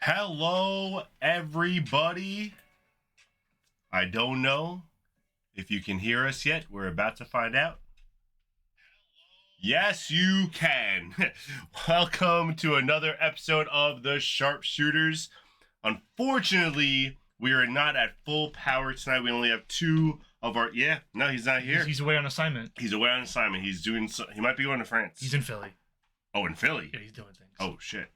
Hello, everybody. I don't know if you can hear us yet. We're about to find out. Yes, you can. Welcome to another episode of the SharpSHOOTers. Unfortunately, we are not at full power tonight. We only have two of our... Yeah, no, he's not here. He's away on assignment. He's away on assignment. He's doing... He might be going to France. He's in Philly. Oh, in Philly? Yeah, he's doing things. Oh, shit.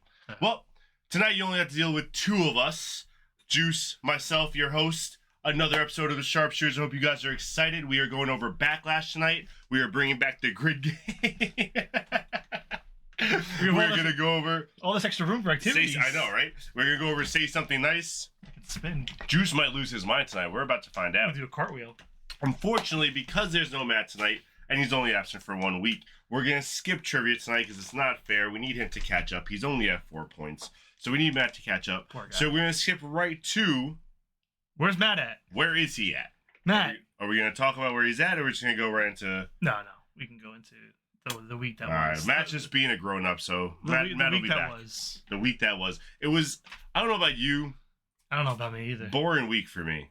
Well, tonight you only have to deal with two of us. Juice, myself, your host. Another episode of the SharpSHOOTers. I hope you guys are excited. We are going over Backlash tonight. We are bringing back the grid game. We're going to go over... all this extra room for activities. I know, right? We're going to go over Say Something Nice. Spin. Juice might lose his mind tonight. We're about to find out. I'm going to do a cartwheel. Unfortunately, because there's no Matt tonight, and he's only absent for 1 week, we're going to skip trivia tonight because it's not fair. We need him to catch up. He's only at 4 points. So we need Matt to catch up. Poor guy. So we're going to skip right to... Where's Matt at? Where is he at? Matt. Are we going to talk about where he's at, or are we just going to go right into... No. We can go into the week that was. All right, Matt's just being a grown-up, so Matt will be back. The week that was. It was, I don't know about you. I don't know about me either. Boring week for me.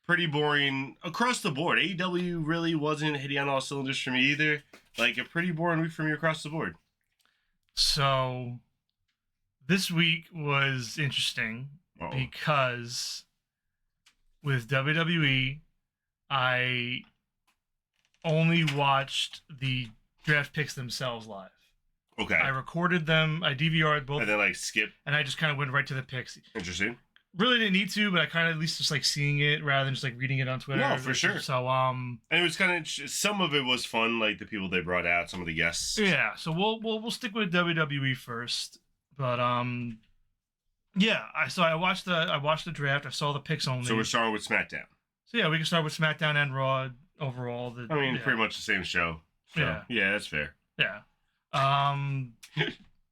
Pretty boring across the board. AEW really wasn't hitting on all cylinders for me either. Like, a pretty boring week for me across the board. So, this week was interesting because with WWE, I only watched the draft picks themselves live. Okay. I recorded them, I DVR'd both. And then, like, skip. And I just kind of went right to the picks. Interesting. Really didn't need to, but I kind of at least just like seeing it rather than just like reading it on Twitter. No, for sure. So and it was kind of, some of it was fun, like the people they brought out, some of the guests. Yeah, so we'll stick with WWE first. But yeah, I watched the draft. I saw the picks only. So we're starting with SmackDown. So yeah, we can start with SmackDown and Raw overall. Pretty much the same show. So, yeah, that's fair. Yeah.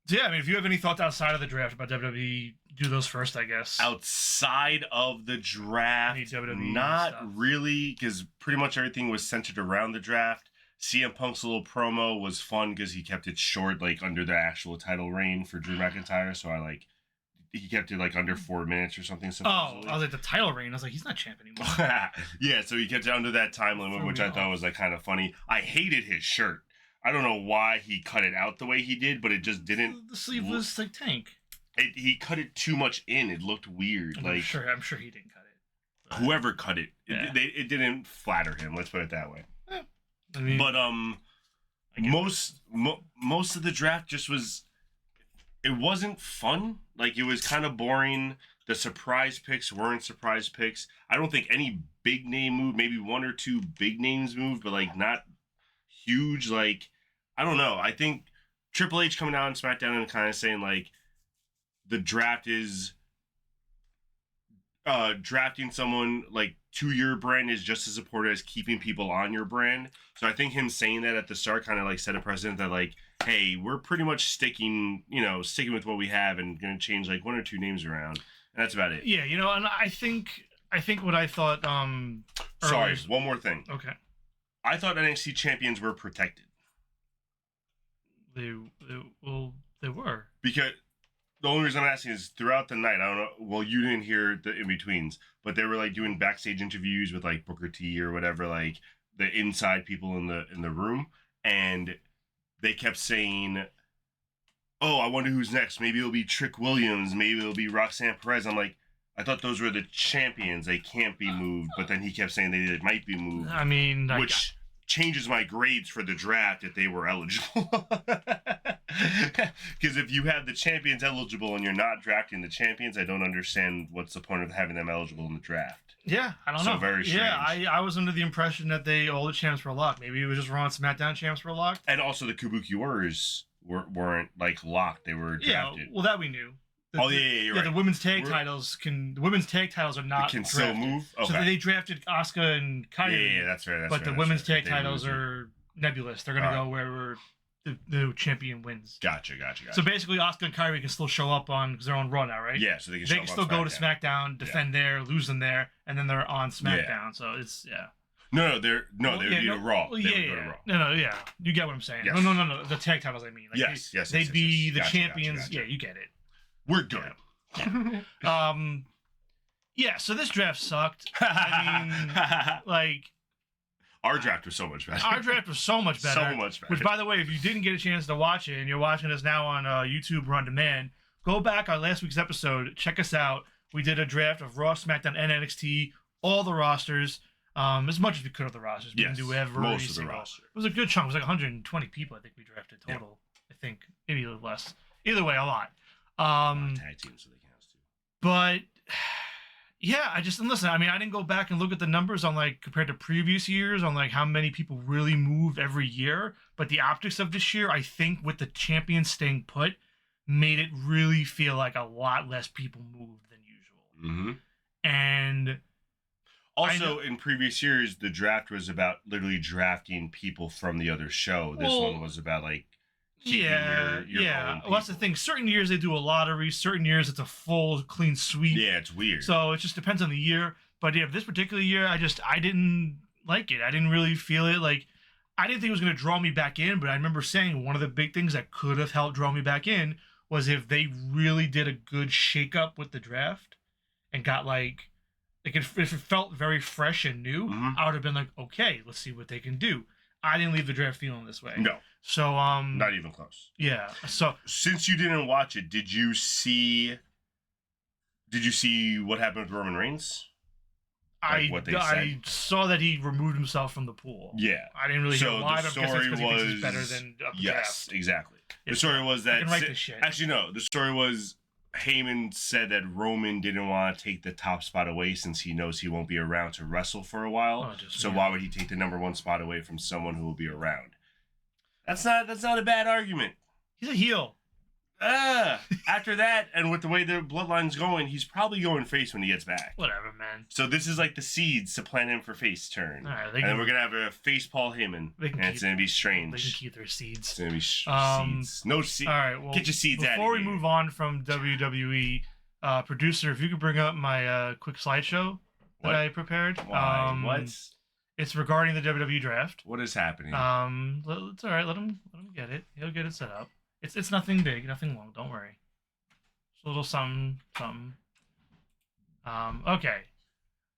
So yeah, I mean, if you have any thoughts outside of the draft about WWE, do those first, I guess. Outside of the draft, not really, because pretty much everything was centered around the draft. CM Punk's little promo was fun because he kept it short, like under the actual title reign for Drew McIntyre. So he kept it like under 4 minutes or something. Supposedly. Oh, I was like the title reign. I was like, he's not champ anymore. Yeah, so he kept it under that time limit, which I thought was like kind of funny. I hated his shirt. I don't know why he cut it out the way he did, but it just didn't. The sleeve was like tank. He cut it too much in. It looked weird. I'm sure he didn't cut it. But whoever cut it, it didn't flatter him. Let's put it that way. Yeah. I mean, but most of the draft just was. It wasn't fun. Like, it was kind of boring. The surprise picks weren't surprise picks. I don't think any big name moved. Maybe one or two big names moved, but like not huge. Like, I don't know. I think Triple H coming out on SmackDown and kind of saying like the draft is drafting someone like to your brand is just as important as keeping people on your brand. So I think him saying that at the start kind of like set a precedent that like, hey, we're pretty much sticking with what we have and going to change like one or two names around. And that's about it. Yeah, and I think what I thought Sorry, one more thing. Okay. I thought NXT champions were protected. They were. Because the only reason I'm asking is throughout the night, I don't know, well, you didn't hear the in-betweens, but they were like doing backstage interviews with like Booker T or whatever, like the inside people in the room, and they kept saying, oh, I wonder who's next. Maybe it'll be Trick Williams, maybe it'll be Roxanne Perez. I'm like, I thought those were the champions. They can't be moved. But then he kept saying they might be moved. I mean, which changes my grades for the draft if they were eligible. Because if you have the champions eligible and you're not drafting the champions, I don't understand what's the point of having them eligible in the draft. Yeah, I don't know. So very strange. Yeah, I was under the impression that all the champs were locked. Maybe it was just Raw and SmackDown champs were locked. And also the Kabuki Warriors weren't like locked. They were drafted. Yeah, well, that we knew. You're right. The women's tag titles are not can drafted. Still move. Okay. So they drafted Asuka and Kairi. Yeah, that's fair. But the women's tag titles are nebulous. They're gonna go wherever the champion wins. Gotcha. So basically, Asuka and Kairi can still show up because they're on Raw now, right? Yeah, so they can still go to SmackDown, defend there, lose them there, and then they're on SmackDown. Yeah. So it's No, they would be to Raw. Well, No, you get what I'm saying. Yes. No, the tag titles. I mean, yes. They'd be the gotcha, champions. Gotcha. Yeah, you get it. We're good. Yeah, so this draft sucked. I mean, like, our draft was so much better. our draft was so much better. So much better. Which, by the way, if you didn't get a chance to watch it and you're watching us now on YouTube or on demand, go back on last week's episode. Check us out. We did a draft of Raw, SmackDown, and NXT, all the rosters, as much as we could of the rosters. We didn't do most of the roster. It was a good chunk. It was like 120 people, I think, we drafted total. I think maybe a little less. Either way, a lot. Tag teams, so they can have two. But yeah, and listen, I mean, I didn't go back and look at the numbers on like compared to previous years on like how many people really move every year. But the optics of this year, I think with the champions staying put, made it really feel like a lot less people moved than usual. Mm-hmm. And also, in previous years, the draft was about literally drafting people from the other show. This one was about like keeping your own Well, that's the thing. Certain years they do a lottery. Certain years it's a full clean sweep. Yeah, it's weird. So it just depends on the year. But yeah, this particular year, I didn't like it. I didn't really feel it. Like, I didn't think it was going to draw me back in. But I remember saying one of the big things that could have helped draw me back in was if they really did a good shakeup with the draft and got like if it felt very fresh and new, I would have been like, okay, let's see what they can do. I didn't leave the draft feeling this way. No. So not even close. Yeah. So since you didn't watch it, did you see what happened with Roman Reigns? Like what they said? I saw that he removed himself from the pool. Yeah. I didn't really hear why, but I'm guessing it's because he thinks he's better than the yes, draft. Exactly. The story was that I can write this shit. Actually, no. The story was Heyman said that Roman didn't want to take the top spot away since he knows he won't be around to wrestle for a while. So why would he take the number one spot away from someone who will be around? That's not a bad argument. He's a heel. After that, and with the way their bloodline's going, he's probably going face when he gets back. Whatever, man. So this is like the seeds to plan him for face turn. All right, and then we're going to have a face Paul Heyman, and it's going to be strange. They can keep their seeds. It's going to be seeds. No seeds. All right, well, get your seeds out of here. Before we move on from WWE, producer, if you could bring up my quick slideshow that I prepared. Why? What? It's regarding the WWE draft. What is happening? It's all right. Let him get it. He'll get it set up. It's nothing big, nothing long. Don't worry. Just a little something. Okay.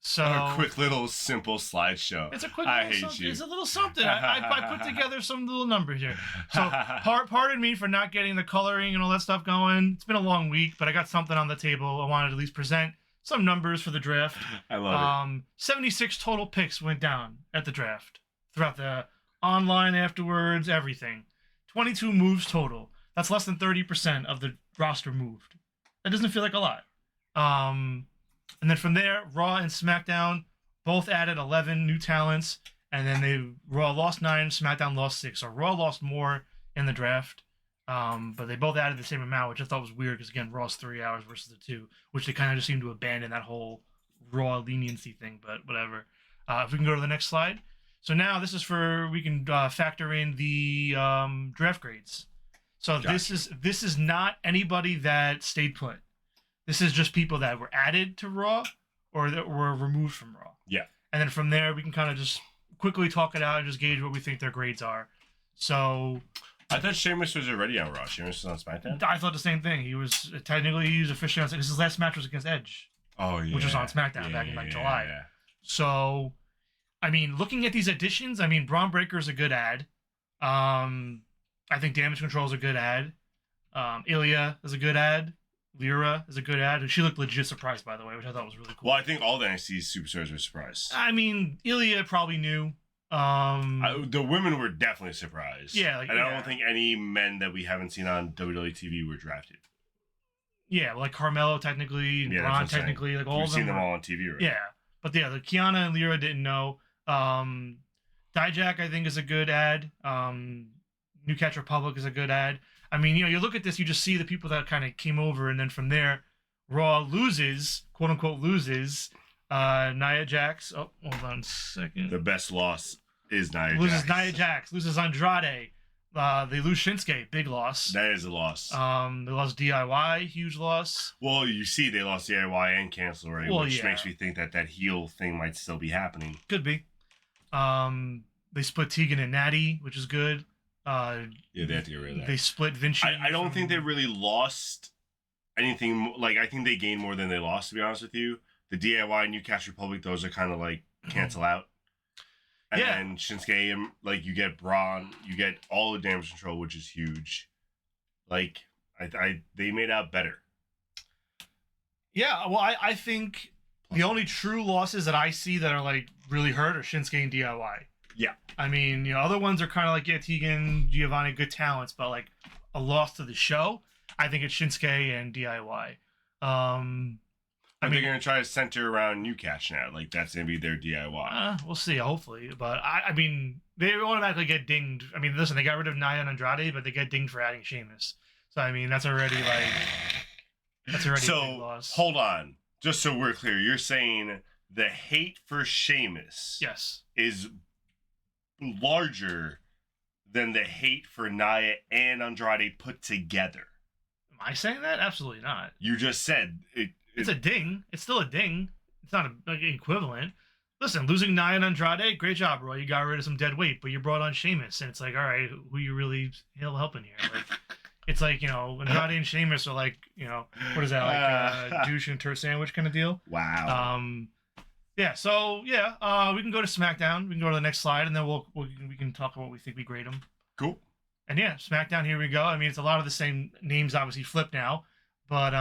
So a quick little simple slideshow. It's a quick. I hate you. It's a little something. I put together some little numbers here. So pardon me for not getting the coloring and all that stuff going. It's been a long week, but I got something on the table. I wanted to at least present some numbers for the draft. I love it. 76 total picks went down at the draft throughout the online afterwards, everything. 22 moves total. That's less than 30% of the roster moved. That doesn't feel like a lot. And then from there, Raw and SmackDown both added 11 new talents, and then Raw lost 9, SmackDown lost 6. So Raw lost more in the draft, but they both added the same amount, which I thought was weird because, again, Raw's 3 hours versus the 2, which they kind of just seem to abandon that whole Raw leniency thing, but whatever. If we can go to the next slide. So now this is we can factor in the draft grades. So gotcha. This is not anybody that stayed put. This is just people that were added to Raw or that were removed from Raw. Yeah. And then from there, we can kind of just quickly talk it out and just gauge what we think their grades are. So I thought Sheamus was already on Raw. Sheamus was on SmackDown? I thought the same thing. He was officially on. His last match was against Edge. Oh, yeah. Which was on SmackDown back in July. Yeah. So, I mean, looking at these additions, I mean, Braun Breaker is a good ad. I think Damage Control is a good ad. Ilya is a good ad. Lyra is a good ad. She looked legit surprised, by the way, which I thought was really cool. Well, I think all the NXT superstars were surprised. I mean, Ilya probably knew. The women were definitely surprised. Yeah. And I don't think any men that we haven't seen on WWE TV were drafted. Yeah, like Carmelo technically, and Braun technically, like all of them. We've seen them all on TV, right? Yeah. But yeah, the Kiana and Lyra didn't know. Dijak, I think, is a good ad. New Catch Republic is a good ad. I mean, you look at this, you just see the people that kind of came over, and then from there, Raw loses, quote unquote loses, Nia Jax. Oh, hold on a second. The best loss is Nia Jax. Loses Nia Jax, loses Andrade. They lose Shinsuke, big loss. That is a loss. They lost DIY, huge loss. Well, you see, they lost DIY and Cancel already, which makes me think that heel thing might still be happening. Could be. They split Tegan and Natty, which is good. Yeah, they have to get rid of that. They split Vinci. I don't think they really lost anything like I think they gained more than they lost. To be honest with you, the DIY and Newcastle Republic, those are kind of like cancel out. And then Shinsuke, like you get Braun, you get all the damage control, which is huge. Like they made out better. Yeah, well, I think the only true losses that I see that are like really hurt are Shinsuke and DIY. Yeah. I mean, you know, other ones are kind of like, yeah, Tegan, Giovanni, good talents, but like a loss to the show, I think it's Shinsuke and DIY. I mean, they're going to try to center around Newcastle now. Like, that's going to be their DIY. We'll see, hopefully. But, I mean, they automatically get dinged. I mean, listen, they got rid of Nia and Andrade, but they get dinged for adding Sheamus. So, I mean, that's already, like, a big loss. So, hold on. Just so we're clear, you're saying the hate for Sheamus is larger than the hate for Nia and Andrade put together. Am I saying that? Absolutely not. You just said it. It's a ding. It's still a ding. It's not like equivalent. Listen, losing Nia and Andrade, great job, Roy. You got rid of some dead weight, but you brought on Sheamus, and it's like, all right, who you really helping here? Like, it's like, you know, Andrade and Sheamus are like, you know, what is that, like douche and turd sandwich kind of deal? Wow. Yeah. So yeah, we can go to SmackDown. We can go to the next slide, and then we can talk about what we think we grade them. Cool. And yeah, SmackDown. Here we go. I mean, it's a lot of the same names, obviously flipped now. But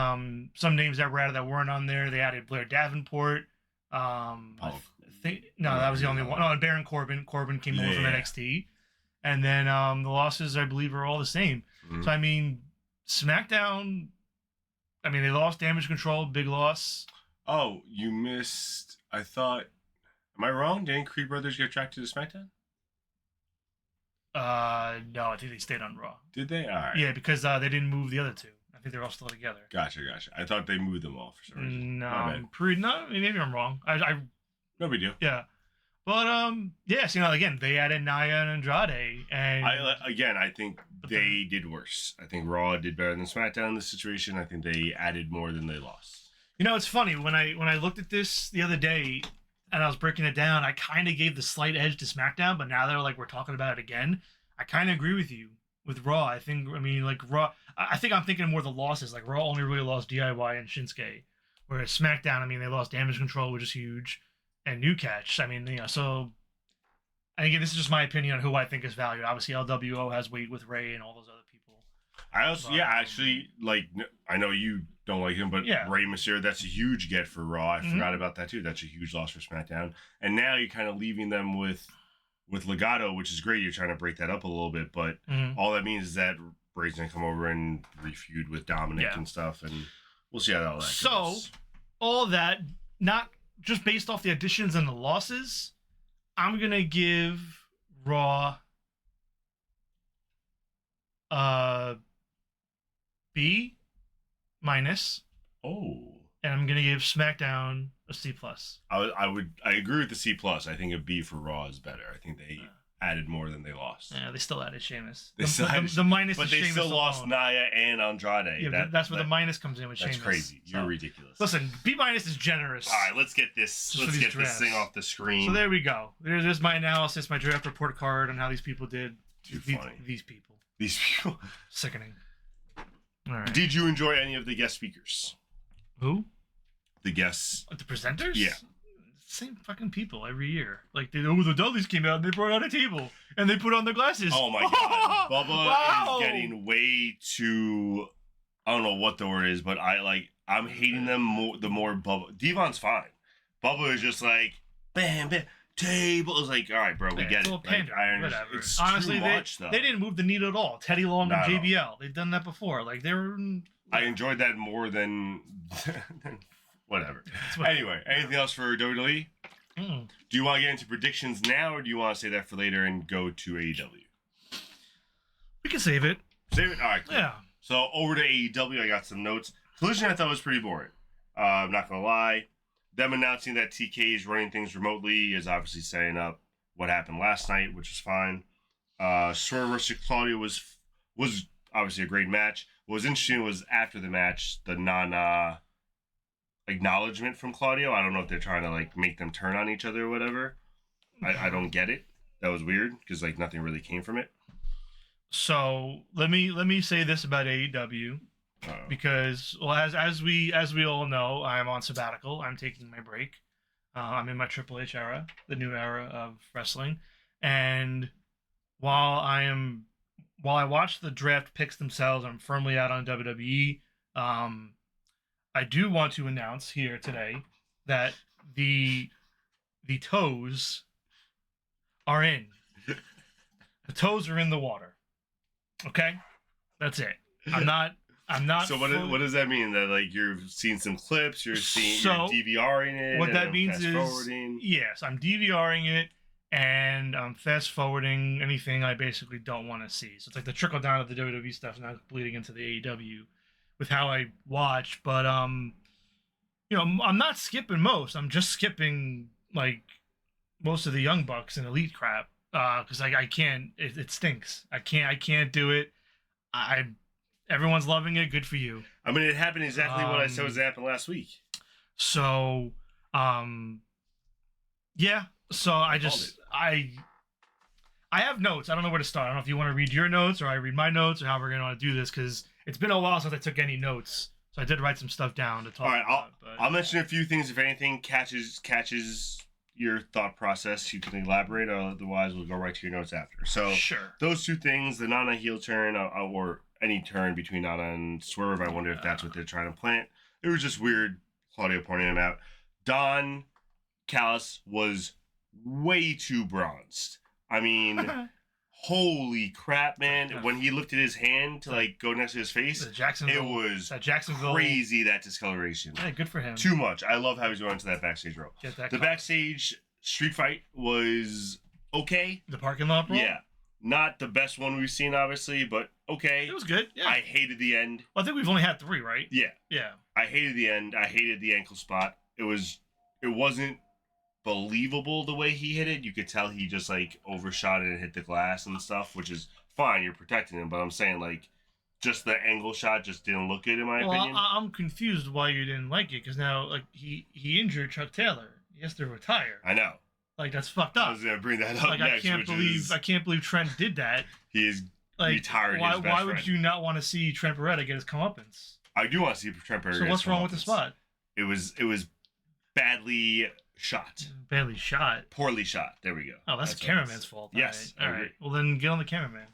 some names that were added that weren't on there, they added Blair Davenport. That was the only one. Oh, and Baron Corbin. Corbin came over from NXT. And then the losses, I believe, are all the same. Mm-hmm. So, I mean, SmackDown, I mean, they lost Damage Control, big loss. Oh, you missed, I thought, am I wrong? Didn't Creed Brothers get attracted to SmackDown? No, I think they stayed on Raw. Did they? All right. Yeah, because they didn't move the other two. I think they're all still together. Gotcha. I thought they moved them all for some reason. No, maybe I'm wrong. No big deal. Yeah, but yes, you know, again, they added Nia and Andrade, and I think they did worse. I think Raw did better than SmackDown in this situation. I think they added more than they lost. You know, it's funny when I looked at this the other day and I was breaking it down. I kind of gave the slight edge to SmackDown, but now that we're talking about it again, I kind of agree with you. With Raw, I mean, like Raw, I think I'm thinking more of the losses. Like Raw only really lost DIY and Shinsuke, whereas SmackDown, I mean, they lost Damage Control, which is huge, and Newcatch. I mean, you know, so. And again, this is just my opinion on who I think is valued. Obviously, LWO has weight with Ray and all those other people. I also, actually, like, I know you don't like him, but Rey Mysterio, that's a huge get for Raw. I forgot about that too. That's a huge loss for SmackDown. And now you're kind of leaving them with Legato, which is great. You're trying to break that up a little bit, but all that means is that Ray's gonna come over and refeud with Dominic and stuff, and we'll see how all that goes. So, all that, not just based off the additions and the losses, I'm gonna give Raw B-. Oh. And I'm gonna give SmackDown a C+. I agree with the C+. I think a B for Raw is better. I think they added more than they lost. Yeah, they still added Sheamus. The minus, but is they Sheamus still alone. Lost Nia and Andrade. Yeah, that's where the minus comes in with Sheamus. That's crazy. You're ridiculous. Listen, B- is generous. All right, let's get this thing off the screen. So there we go. There's my analysis, my draft report card on how these people did. Funny. These people. Sickening. All right. Did you enjoy any of the guest speakers? Who? The guests. The presenters? Yeah. Same fucking people every year. Like, the Dudleys came out and they brought out a table and they put on their glasses. Oh my god. Bubba is getting way too, I don't know what the word is, but I'm hating them more the more Bubba. Devon's fine. Bubba is just like, bam, bam, table. It's like, all right, bro, we get it. Like, whatever. It's honestly, too much, though. They didn't move the needle at all. Teddy Long and JBL. They've done that before. Like, they were... I enjoyed that more than whatever. Anyway, anything else for WWE? Do you want to get into predictions now, or do you want to say that for later and go to AEW? We can save it. Save it? All right, cool. Yeah. So over to AEW, I got some notes. Collision I thought was pretty boring. I'm not going to lie. Them announcing that TK is running things remotely is obviously setting up what happened last night, which is fine. Swerve versus Claudio was obviously a great match. What was interesting was after the match, the acknowledgement from Claudio. I don't know if they're trying to make them turn on each other or whatever. I don't get it. That was weird because nothing really came from it. So let me say this about AEW. because, well, as we all know, I'm on sabbatical. I'm taking my break. I'm in my Triple H era, the new era of wrestling, and while I watch the draft picks themselves, I'm firmly out on WWE. I do want to announce here today that the toes are in. The toes are in the water. Okay, that's it. I'm not. So what does that mean? That like you're seeing some clips, you're DVRing it. What that means is fast-forwarding? yes, I'm DVRing it and I'm fast forwarding anything I basically don't want to see. So it's like the trickle down of the WWE stuff now bleeding into the AEW with how I watch. But you know, I'm not skipping most. I'm just skipping like most of the Young Bucks and Elite crap because I can't. It stinks. I can't do it. Everyone's loving it. Good for you. I mean, it happened exactly what I said was happening last week. So, yeah. So I have notes. I don't know where to start. I don't know if you want to read your notes or I read my notes or how we're going to do this because it's been a while since I took any notes. So I did write some stuff down to talk about. I'll mention a few things if anything catches your thought process. You can elaborate, or otherwise we'll go right to your notes after. So sure. Those two things, the Nana heel turn or any turn between Nana and Swerve, I wonder if that's what they're trying to plant. It was just weird. Claudio pointing him out. Don Callis was way too bronzed. I mean, holy crap, man. When he looked at his hand to like go next to his face, it was crazy, that discoloration. Yeah, good for him. Too much. I love how he's going to that backstage row. The backstage street fight was okay. The parking lot brawl? Yeah. Not the best one we've seen, obviously, but okay. It was good. Yeah. I hated the end. Well, I think we've only had 3, right? Yeah. Yeah. I hated the end. I hated the ankle spot. It wasn't believable the way he hit it. You could tell he just like overshot it and hit the glass and stuff, which is fine. You're protecting him, but I'm saying like just the angle shot just didn't look good in my opinion. I'm confused why you didn't like it because now like he injured Chuck Taylor. He has to retire. I know. Like that's fucked up. I was gonna bring that up like, next. I can't believe Trent did that. He is like, retired. Why would you not want to see Trent Beretta get his comeuppance? I do want to see Trent Beretta. So what's wrong with the spot? It was badly shot. Badly shot. Poorly shot. There we go. Oh, that's the cameraman's fault. Yes. All right. Well, then get on the cameraman.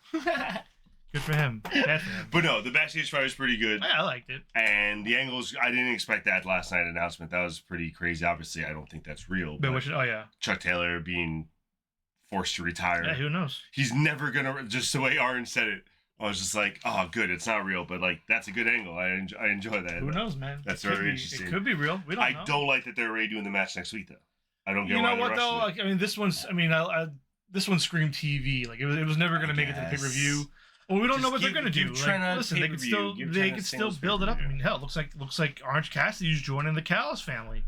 Good for him. Bad for him. But no, the backstage fight was pretty good. Yeah, I liked it. And the angles, I didn't expect that last night announcement. That was pretty crazy. Obviously, I don't think that's real. But yeah. Chuck Taylor being forced to retire. Yeah, who knows? He's never going to, just the way Orange said it, I was just like, oh, good, it's not real. But, like, that's a good angle. I enjoy that. Who knows, man? That's very interesting. It could be real. We don't know. I don't like that they're already doing the match next week, though. I don't get why. You know what, though? Like, I mean, this one screamed TV. Like, it was never going to make it to the pay-per-view. Well, we don't know what they're going to do. Like, listen, they could still build it up. I mean, hell, it looks like Orange Cassidy's joining the Callis family.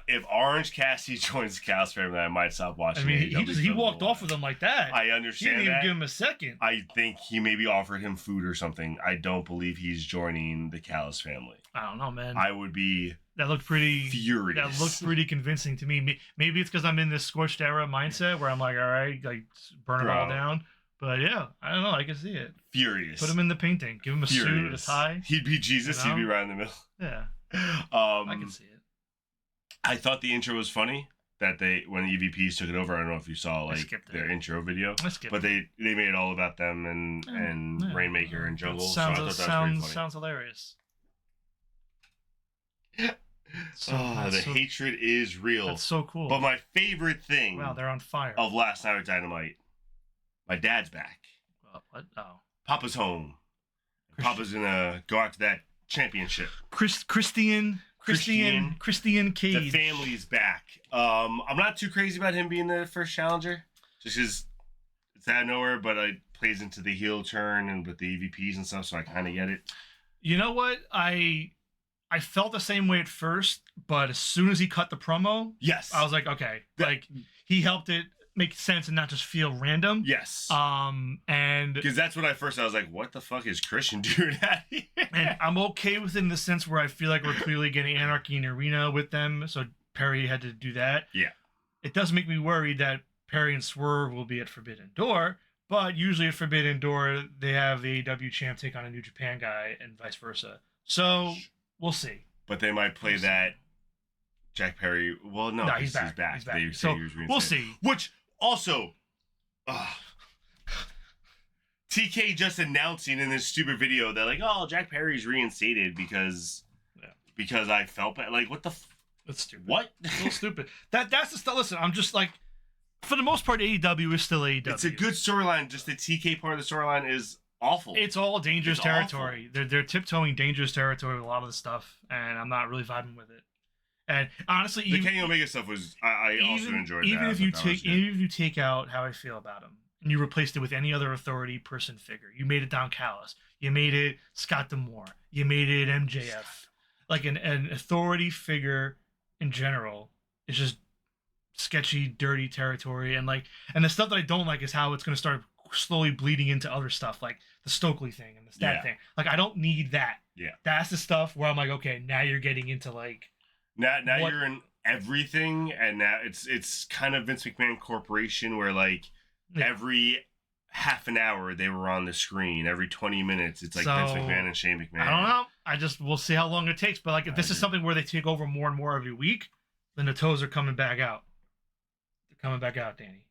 If Orange Cassidy joins the Callis family, I might stop watching. I mean, he walked off with them like that. I understand. He didn't even give him a second. I think he maybe offered him food or something. I don't believe he's joining the Callis family. I don't know, man. I would be. That looked pretty furious. That looked pretty convincing to me. Maybe it's because I'm in this scorched era mindset where I'm like, all right, like burn it all down. But yeah, I don't know. I can see it. Furious. Put him in the painting. Give him a suit, a tie. He'd be Jesus. You know? He'd be right in the middle. Yeah. I can see it. I thought the intro was funny. That when the EVPs took it over, I don't know if you saw like their intro video, but they made it all about them and Rainmaker and Jungle. So I thought that was pretty funny. Sounds hilarious. The hatred is real. That's so cool. But my favorite thing, wow, they're on fire, of last night with Dynamite. My dad's back. What? Oh. Papa's home. Papa's gonna go after that championship. Christian Cage. The family's back. I'm not too crazy about him being the first challenger. Just because it's out of nowhere, but it plays into the heel turn and with the EVPs and stuff, so I kind of get it. You know what? I felt the same way at first, but as soon as he cut the promo, yes, I was like, okay, like he helped it make sense and not just feel random. Yes. And because that's what I was like, what the fuck is Christian doing out here? And I'm okay with it in the sense where I feel like we're clearly getting Anarchy in Arena with them, so Perry had to do that. Yeah. It does make me worried that Perry and Swerve will be at Forbidden Door, But usually at Forbidden Door, they have the AEW champ take on a New Japan guy and vice versa. So we'll see. But they might play that Jack Perry. Well, no, He's back. He's back. They So we'll see. Which also, TK just announcing in this stupid video that like, oh, Jack Perry's reinstated because I felt bad. Like, what the? That's stupid. What? It's a little stupid. That's the stuff. Listen, I'm just like, for the most part, AEW is still AEW. It's a good storyline. Just the TK part of the storyline is awful. It's all dangerous territory. They're tiptoeing dangerous territory with a lot of the stuff, and I'm not really vibing with it. And honestly, the Kenny Omega stuff was I also enjoyed that. Even if you take out how I feel about him and you replaced it with any other authority person figure, you made it Don Callis, you made it Scott D'Amore, you made it MJF, like an authority figure in general is just sketchy, dirty territory, and the stuff that I don't like is how it's going to start slowly bleeding into other stuff, like the Stokely thing and the stat thing. Like, I don't need that. Yeah, that's the stuff where I'm like, okay, now you're getting into like. Now you're in everything, and now it's kind of Vince McMahon Corporation where like every half an hour they were on the screen, every 20 minutes it's like Vince McMahon and Shane McMahon. I don't know. We'll see how long it takes. But like, if this is something where they take over more and more every week, then the toes are coming back out. They're coming back out, Danny.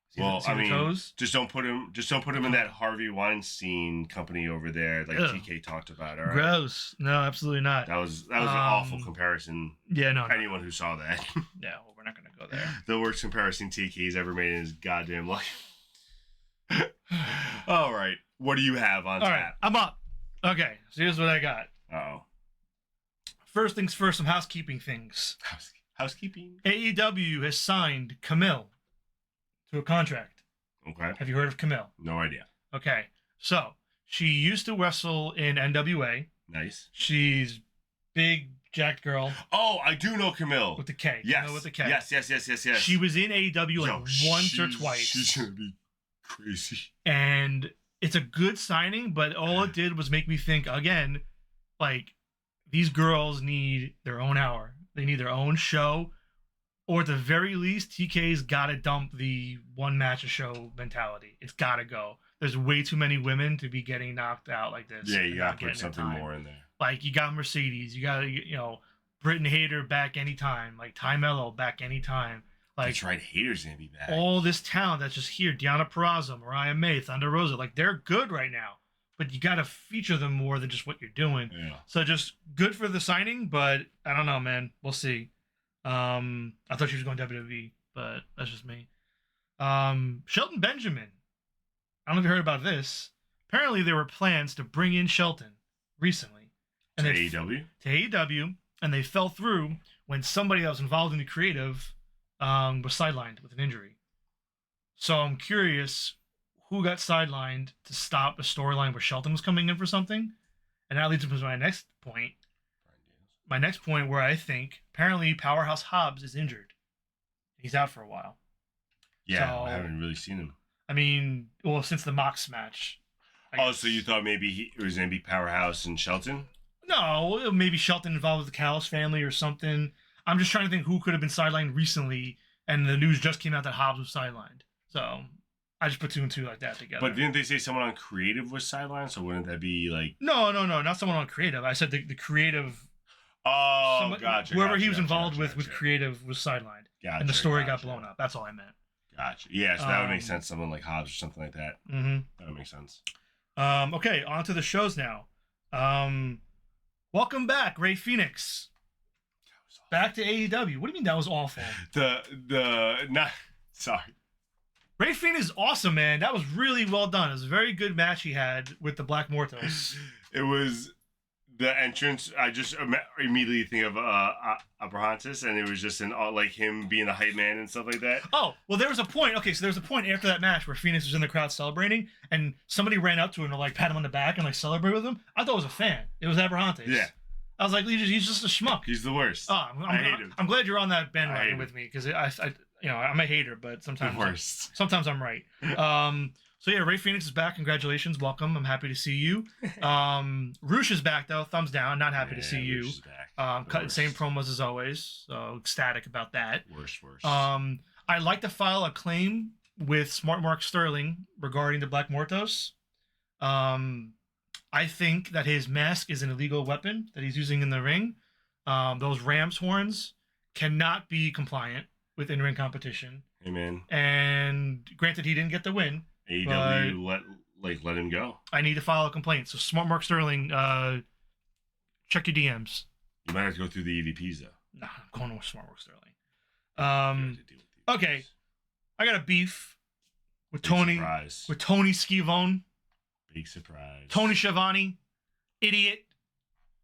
See the toes? Just don't put him in that Harvey Weinstein company over there, like TK talked about. All right. Gross. No, absolutely not. That was an awful comparison. Yeah, no. Anyone who saw that. Yeah, well, we're not gonna go there. The worst comparison TK's ever made in his goddamn life. All right, what do you have on tap? All right, I'm up. Okay, so here's what I got. Oh. First things first, some housekeeping things. Housekeeping. AEW has signed Camille to a contract. Okay. Have you heard of Camille? No idea. Okay. So, she used to wrestle in NWA. Nice. She's big, jacked girl. Oh, I do know Camille. With the K. Yes. With the K. Yes. She was in AEW once or twice. She's going to be crazy. And it's a good signing, but all it did was make me think, again, like, these girls need their own hour. They need their own show. Or at the very least, TK's got to dump the one match a show mentality. It's got to go. There's way too many women to be getting knocked out like this. Yeah, you got to put something more in there. Like, you got Mercedes. You got, Britt Hader back anytime. Like, Ty Mello back anytime. Like, that's right. Hader's going to be back. All this talent that's just here. Deonna Purrazzo, Mariah May, Thunder Rosa. Like, they're good right now. But you got to feature them more than just what you're doing. Yeah. So just good for the signing, but I don't know, man. We'll see. I thought she was going WWE, but that's just me. Shelton Benjamin. I don't know if you heard about this. Apparently, there were plans to bring in Shelton recently. And to AEW? To AEW, and they fell through when somebody that was involved in the creative was sidelined with an injury. So I'm curious who got sidelined to stop a storyline where Shelton was coming in for something. And that leads me to my next point. My next point, where I think apparently Powerhouse Hobbs is injured. He's out for a while. Yeah, so, I haven't really seen him. I mean, well, since the Mox match. So you thought maybe it was going to be Powerhouse and Shelton? No, maybe Shelton involved with the Callis family or something. I'm just trying to think who could have been sidelined recently, and the news just came out that Hobbs was sidelined. So I just put two and two like that together. But didn't they say someone on creative was sidelined? So wouldn't that be like... No, not someone on creative. I said the creative... Oh, gotcha. Whoever he was involved with creative was sidelined. Gotcha. And the story got blown up. That's all I meant. Gotcha. Yeah, so that would make sense. Someone like Hobbs or something like that. Mm-hmm. That would make sense. Okay, on to the shows now. Welcome back, Ray Phoenix. Back to AEW. What do you mean that was awful? Sorry. Ray Phoenix is awesome, man. That was really well done. It was a very good match he had with the Black Mortos. It was the entrance. I just immediately think of Abrahantis, and it was just like him being the hype man and stuff like that. Oh, well, there was a point. Okay, so there was a point after that match where Phoenix was in the crowd celebrating, and somebody ran up to him to like pat him on the back and like celebrate with him. I thought it was a fan. It was Abrahantis. Yeah. I was like, he's just a schmuck. He's the worst. I hate him. I'm glad you're on that bandwagon with me because I'm a hater, but sometimes I'm right. So yeah, Ray Phoenix is back. Congratulations, welcome. I'm happy to see you. Roosh is back though. Thumbs down. Not happy to see you. Cutting same promos as always. So ecstatic about that. Worst. I'd like to file a claim with Smart Mark Sterling regarding the Black Mortos. I think that his mask is an illegal weapon that he's using in the ring. Those ram's horns cannot be compliant with in-ring competition. Hey, man. And granted, he didn't get the win. AEW let him go. I need to file a complaint. So Smart Mark Sterling, check your DMs. You might have to go through the EVPs though. Nah, I'm going with Smart Mark Sterling. Okay, I got a beef with Tony Schiavone. Big surprise. Tony Schiavone, idiot.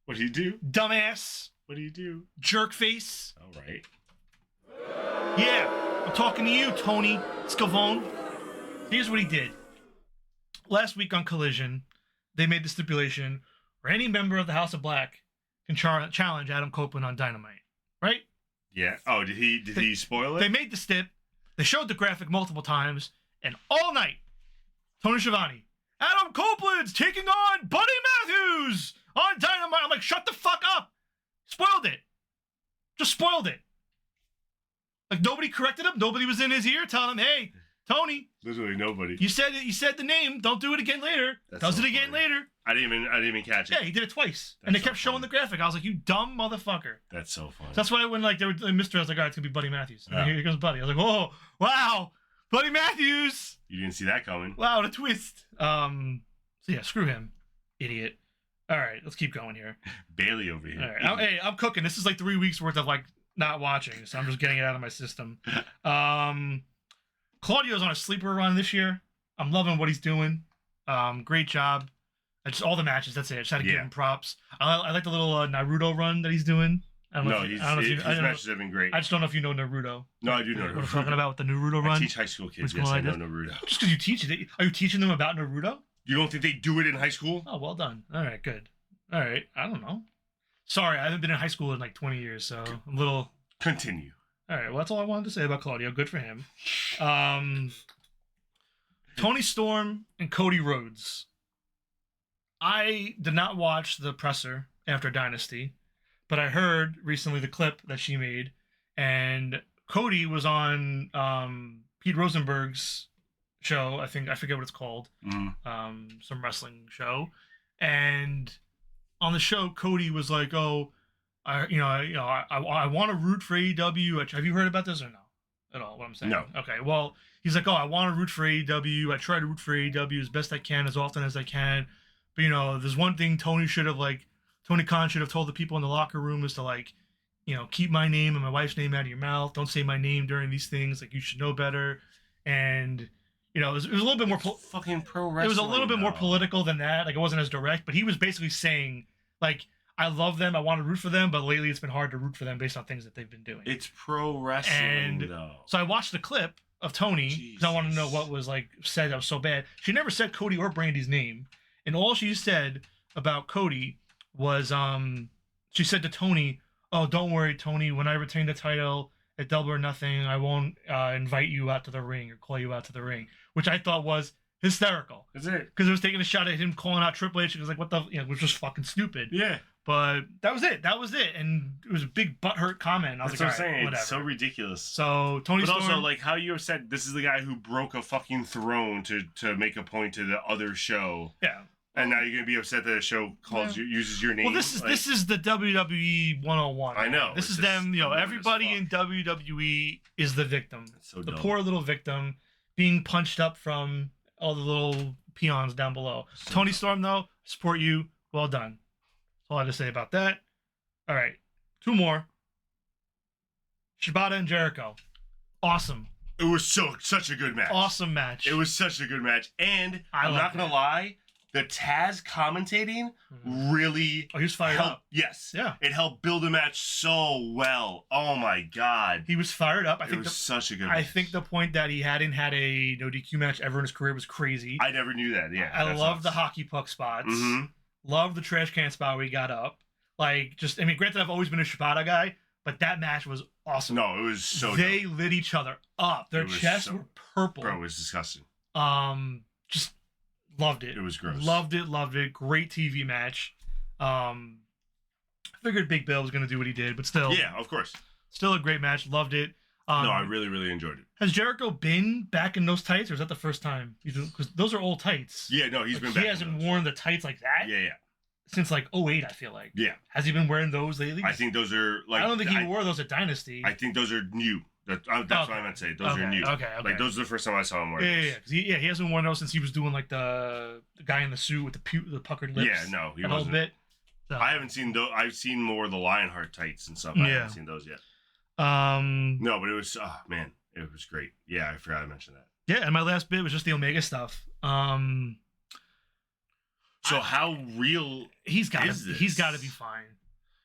What do you do? Dumbass. What do you do? Jerk face. All right. Yeah, I'm talking to you, Tony Schiavone. Here's what he did. Last week on Collision, they made the stipulation where any member of the House of Black can challenge Adam Copeland on Dynamite, right? Yeah. Oh, did he spoil it? They made the stip. They showed the graphic multiple times, and all night, Tony Schiavone, Adam Copeland's taking on Buddy Matthews on Dynamite. I'm like, shut the fuck up. Spoiled it. Just spoiled it. Like, nobody corrected him. Nobody was in his ear telling him, hey, Tony. Literally nobody. You said the name. Don't do it again later. Does it again later. I didn't even catch it. Yeah, he did it twice. And they kept showing the graphic. I was like, you dumb motherfucker. That's so funny. That's why when they were Mr. I was like, all right, it's going to be Buddy Matthews. And Yeah. here goes Buddy. I was like, oh, wow. Buddy Matthews. You didn't see that coming. Wow, what a twist. So yeah, screw him. Idiot. All right, let's keep going here. Bailey over here. All right. I'm cooking. This is like 3 weeks worth of not watching, so I'm just getting it out of my system. Claudio's on a sleeper run this year. I'm loving what he's doing. Great job. Just all the matches. That's it. I just had to give him props. I like the little Naruto run that he's doing. His matches have been great. I just don't know if you know Naruto. No, I do know What Naruto. I'm talking about with the Naruto run. I teach high school kids. Yes, I know Naruto. Just because you teach it. Are you teaching them about Naruto? You don't think they do it in high school? Oh, well done. All right, good. All right. I don't know. Sorry, I haven't been in high school in like 20 years, so I'm a little... Continue. All right, well, that's all I wanted to say about Claudio. Good for him. Tony Storm and Cody Rhodes. I did not watch the presser after Dynasty, but I heard recently the clip that she made, and Cody was on Pete Rosenberg's show. I forget what it's called. Some wrestling show, and on the show, Cody was like, "Oh, I want to root for AEW. Have you heard about this or no? At all? What I'm saying? No. Okay. Well, he's like, "Oh, I want to root for AEW. I try to root for AEW as best I can, as often as I can. But there's one thing Tony Khan should have told the people in the locker room is to keep my name and my wife's name out of your mouth. Don't say my name during these things. Like, you should know better." And it was a little bit more fucking pro wrestling. It was a little bit more political than that. Like, it wasn't as direct, but he was basically saying, like, I love them, I want to root for them, but lately it's been hard to root for them based on things that they've been doing. It's pro wrestling, though. So I watched the clip of Tony because I wanted to know what was said that was so bad. She never said Cody or Brandy's name, and all she said about Cody was she said to Tony, "Oh, don't worry, Tony. When I retain the title at Double or Nothing, I won't invite you out to the ring or call you out to the ring," which I thought was hysterical. Is it? Because it was taking a shot at him calling out Triple H. It was like, what the, it was just fucking stupid. Yeah. But that was it. And it was a big butthurt comment. I was That's like, what I'm saying. whatever. It's so ridiculous. So Tony Storm, also, like, how you said this is the guy who broke a fucking throne to make a point to the other show. Yeah. And now you're gonna be upset that a show uses your name. Well, this is the WWE 101. I know. This is them. Everybody in WWE is the victim. So the dumb. poor little victim being punched up from all the little peons down below. So Tony Storm, though, support you. Well done. That's all I have to say about that. All right, 2 more. Shibata and Jericho. Awesome. It was such a good match. Awesome match. It was such a good match, and I'm not gonna lie. The Taz commentating really he was fired helped. up. Yes. Yeah. It helped build a match so well. Oh my god. He was fired up. It was such a good match. I think the point that he hadn't had a no DQ match ever in his career was crazy. I never knew that. Yeah. I love the hockey puck spots. Mm-hmm. Love the trash can spot where he got up. Granted, I've always been a Shibata guy, but that match was awesome. No, it was so They dope. lit each other up. Their chests were purple. Bro, it was disgusting. Just loved it. It was gross. Loved it. Great TV match. Figured Big Bill was going to do what he did, but still. Yeah, of course. Still a great match. Loved it. No, I really, really enjoyed it. Has Jericho been back in those tights, or is that the first time? Because those are old tights. Yeah, no, he's Like, been back. He hasn't worn the tights like that Yeah. since like '08, I feel like. Yeah. Has he been wearing those lately? I think those are like. I don't think he wore those at Dynasty. I think those are new. That's what I meant to say. Those are new. Okay. Like those are the first time I saw him wear those. Yeah. 'Cause he hasn't worn those since he was doing like the guy in the suit with the puckered lips. Yeah, no, he that wasn't. whole bit. So. I haven't seen those. I've seen more of the Lionheart tights and stuff. I haven't seen those yet. No, but it was. Oh man, it was great. Yeah, I forgot to mention that. Yeah, and my last bit was just the Omega stuff. So how real he's got is this? He's got to be fine.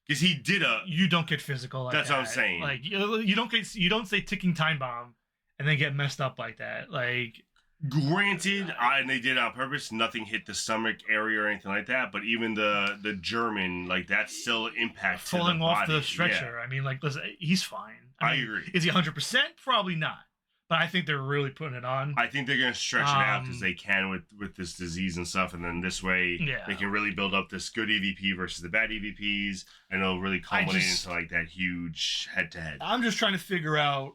Because he did You don't get physical like That's that. what I'm saying. Like you don't say ticking time bomb and then get messed up like that. Like granted, and they did it on purpose. Nothing hit the stomach area or anything like that. But even the German, like that's still impact falling the off body. the stretcher. Yeah. I mean, like listen, he's fine. I agree. Is he 100%? Probably not. But I think they're really putting it on. I think they're gonna stretch it out because they can with this disease and stuff, and then this way they can really build up this good EVP versus the bad EVPs, and it'll really culminate into like that huge head to head. I'm just trying to figure out,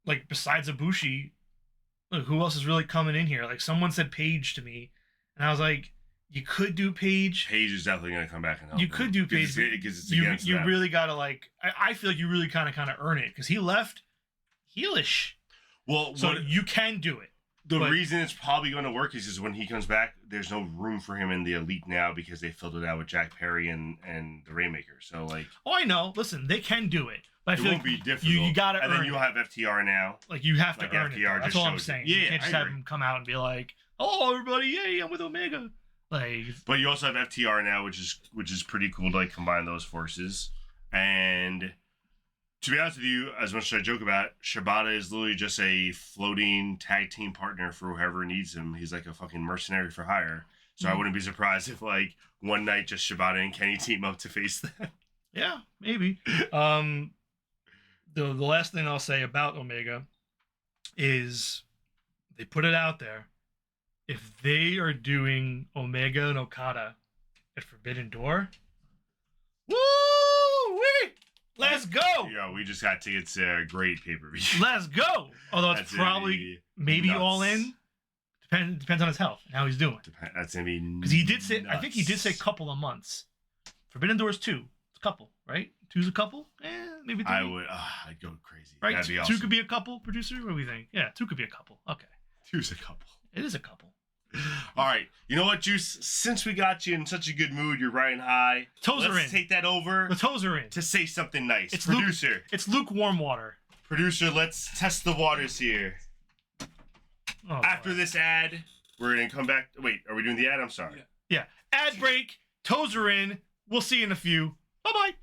like besides Ibushi, like, who else is really coming in here? Like someone said Paige to me, and I was like, you could do Paige. Paige is definitely gonna come back and help. You could do Paige. You really gotta like. I feel like you really kind of earn it because he left heelish. Well, so you can do it. The reason it's probably going to work is when he comes back, there's no room for him in the Elite now because they filled it out with Jack Perry and the Rainmaker. So like, oh, I know. Listen, they can do it, but I feel won't be difficult. You got to earn. And then you'll have FTR now. Like you have to earn FTR it. That's all I'm saying. Yeah, you can't just have him come out and be like, "Oh, everybody, yay, I'm with Omega." Like, but you also have FTR now, which is pretty cool to like combine those forces. And to be honest with you, as much as I joke about it, Shibata is literally just a floating tag team partner for whoever needs him. He's like a fucking mercenary for hire. So I wouldn't be surprised if like one night just Shibata and Kenny team up to face them. Yeah, maybe. The last thing I'll say about Omega is they put it out there. If they are doing Omega and Okada at Forbidden Door, woo-wee! Let's go! Yeah, we just got tickets to a great pay-per-view. Let's go! Although it's probably maybe nuts. All in. Depends on his health and how he's doing. That's gonna be because he did say nuts. I think he did say couple of months. Forbidden Door is 2. It's a couple, right? 2's a couple? Maybe 3. I'd go crazy. Right? That'd be 2 awesome. could be a couple, producer? What do we think? Yeah, 2 could be a couple. Okay. 2's a couple. It is a couple. All right. You know what, Juice? Since we got you in such a good mood, you're riding high. Toes are in. Let's take that over. The toes are in. To say something nice. It's Producer. It's lukewarm water. Producer, let's test the waters here. Oh, after this ad, we're going to come back. Wait, are we doing the ad? I'm sorry. Yeah. Ad break. Toes are in. We'll see you in a few. Bye-bye.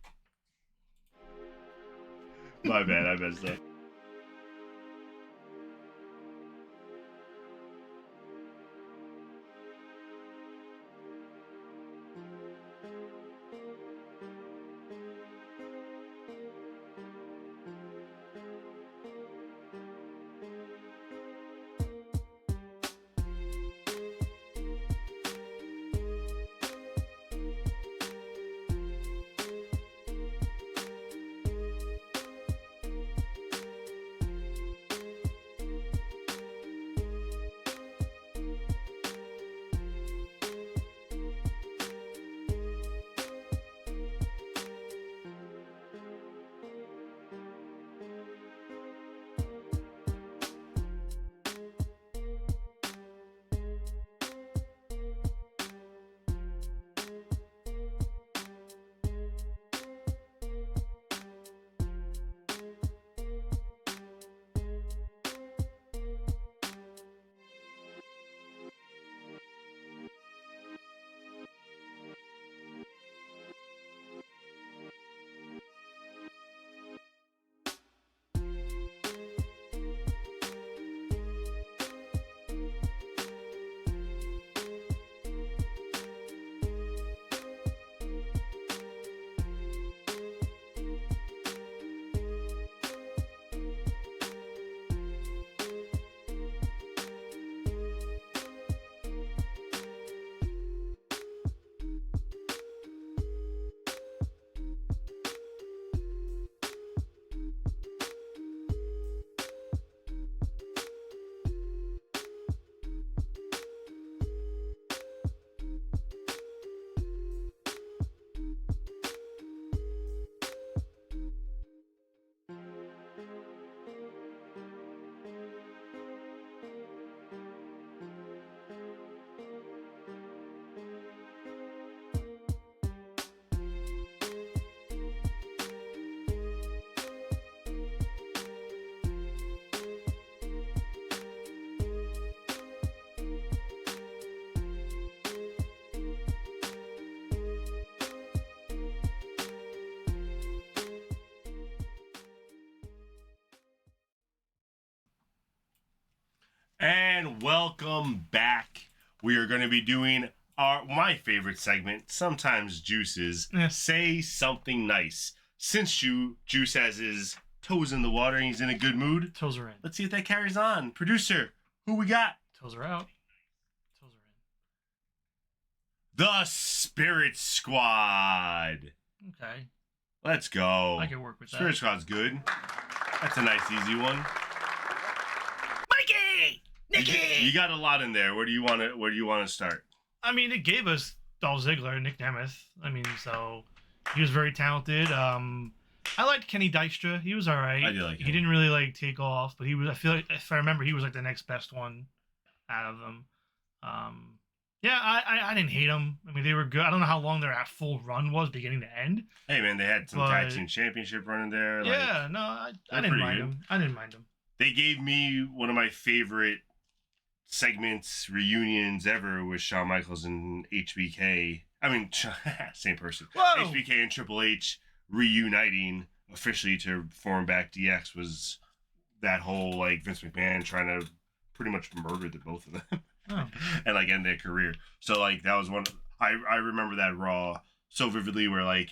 My bad. I messed up. And welcome back. We are going to be doing my favorite segment, sometimes Juice's Say Something Nice. Since Juice has his toes in the water and he's in a good mood, Toes are in. let's see if that carries on. Producer, who we got? Toes are out. Toes are The Spirit Squad. in. Okay. Let's go. I can work with that. Spirit Squad's good. That's a nice, easy one. Mikey! Nicky! You got a lot in there. Where do you want to start? I mean, it gave us Dolph Ziggler, Nick Nemeth. I mean, so he was very talented. I liked Kenny Dykstra. He was all right. I do like him. He didn't really take off, but he was. I feel like if I remember, he was the next best one out of them. Yeah, I didn't hate them. I mean, they were good. I don't know how long their full run was, beginning to end. Hey man, they had some tag team championship running there. Yeah, no, I didn't mind them. I didn't mind them. They gave me one of my favorite segments, reunions ever with Shawn Michaels and HBK. I mean, same person. Whoa! HBK and Triple H reuniting officially to form back DX was that whole Vince McMahon trying to pretty much murder the both of them and end their career. So that was one. I remember that Raw so vividly where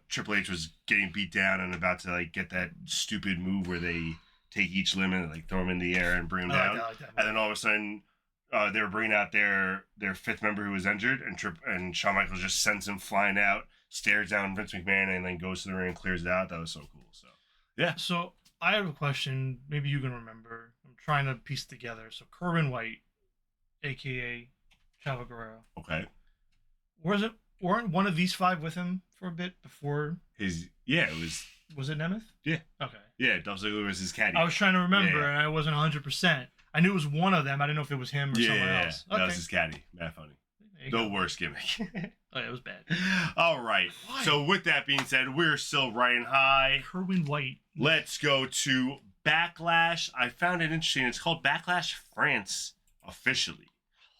Triple H was getting beat down and about to get that stupid move where they take each limb and throw him in the air and bring him down. And then all of a sudden, they were bringing out their fifth member who was injured, and Shawn Michaels just sends him flying out, stares down Vince McMahon, and then goes to the ring and clears it out. That was so cool. So yeah. So I have a question. Maybe you can remember. I'm trying to piece it together. So Corbin White, aka Chavo Guerrero. Okay. Weren't one of these five with him for a bit before? It was. Was it Nemeth? Yeah. Okay. Yeah, Dolph Ziggler was his caddy. I was trying to remember, and I wasn't 100%. I knew it was one of them. I didn't know if it was him or someone else. Okay. That was his caddy. Matt Funny. The worst gimmick. Oh, it was bad. All right. Why? So with that being said, we're still riding high. Kerwin White. Let's go to Backlash. I found it interesting. It's called Backlash France officially.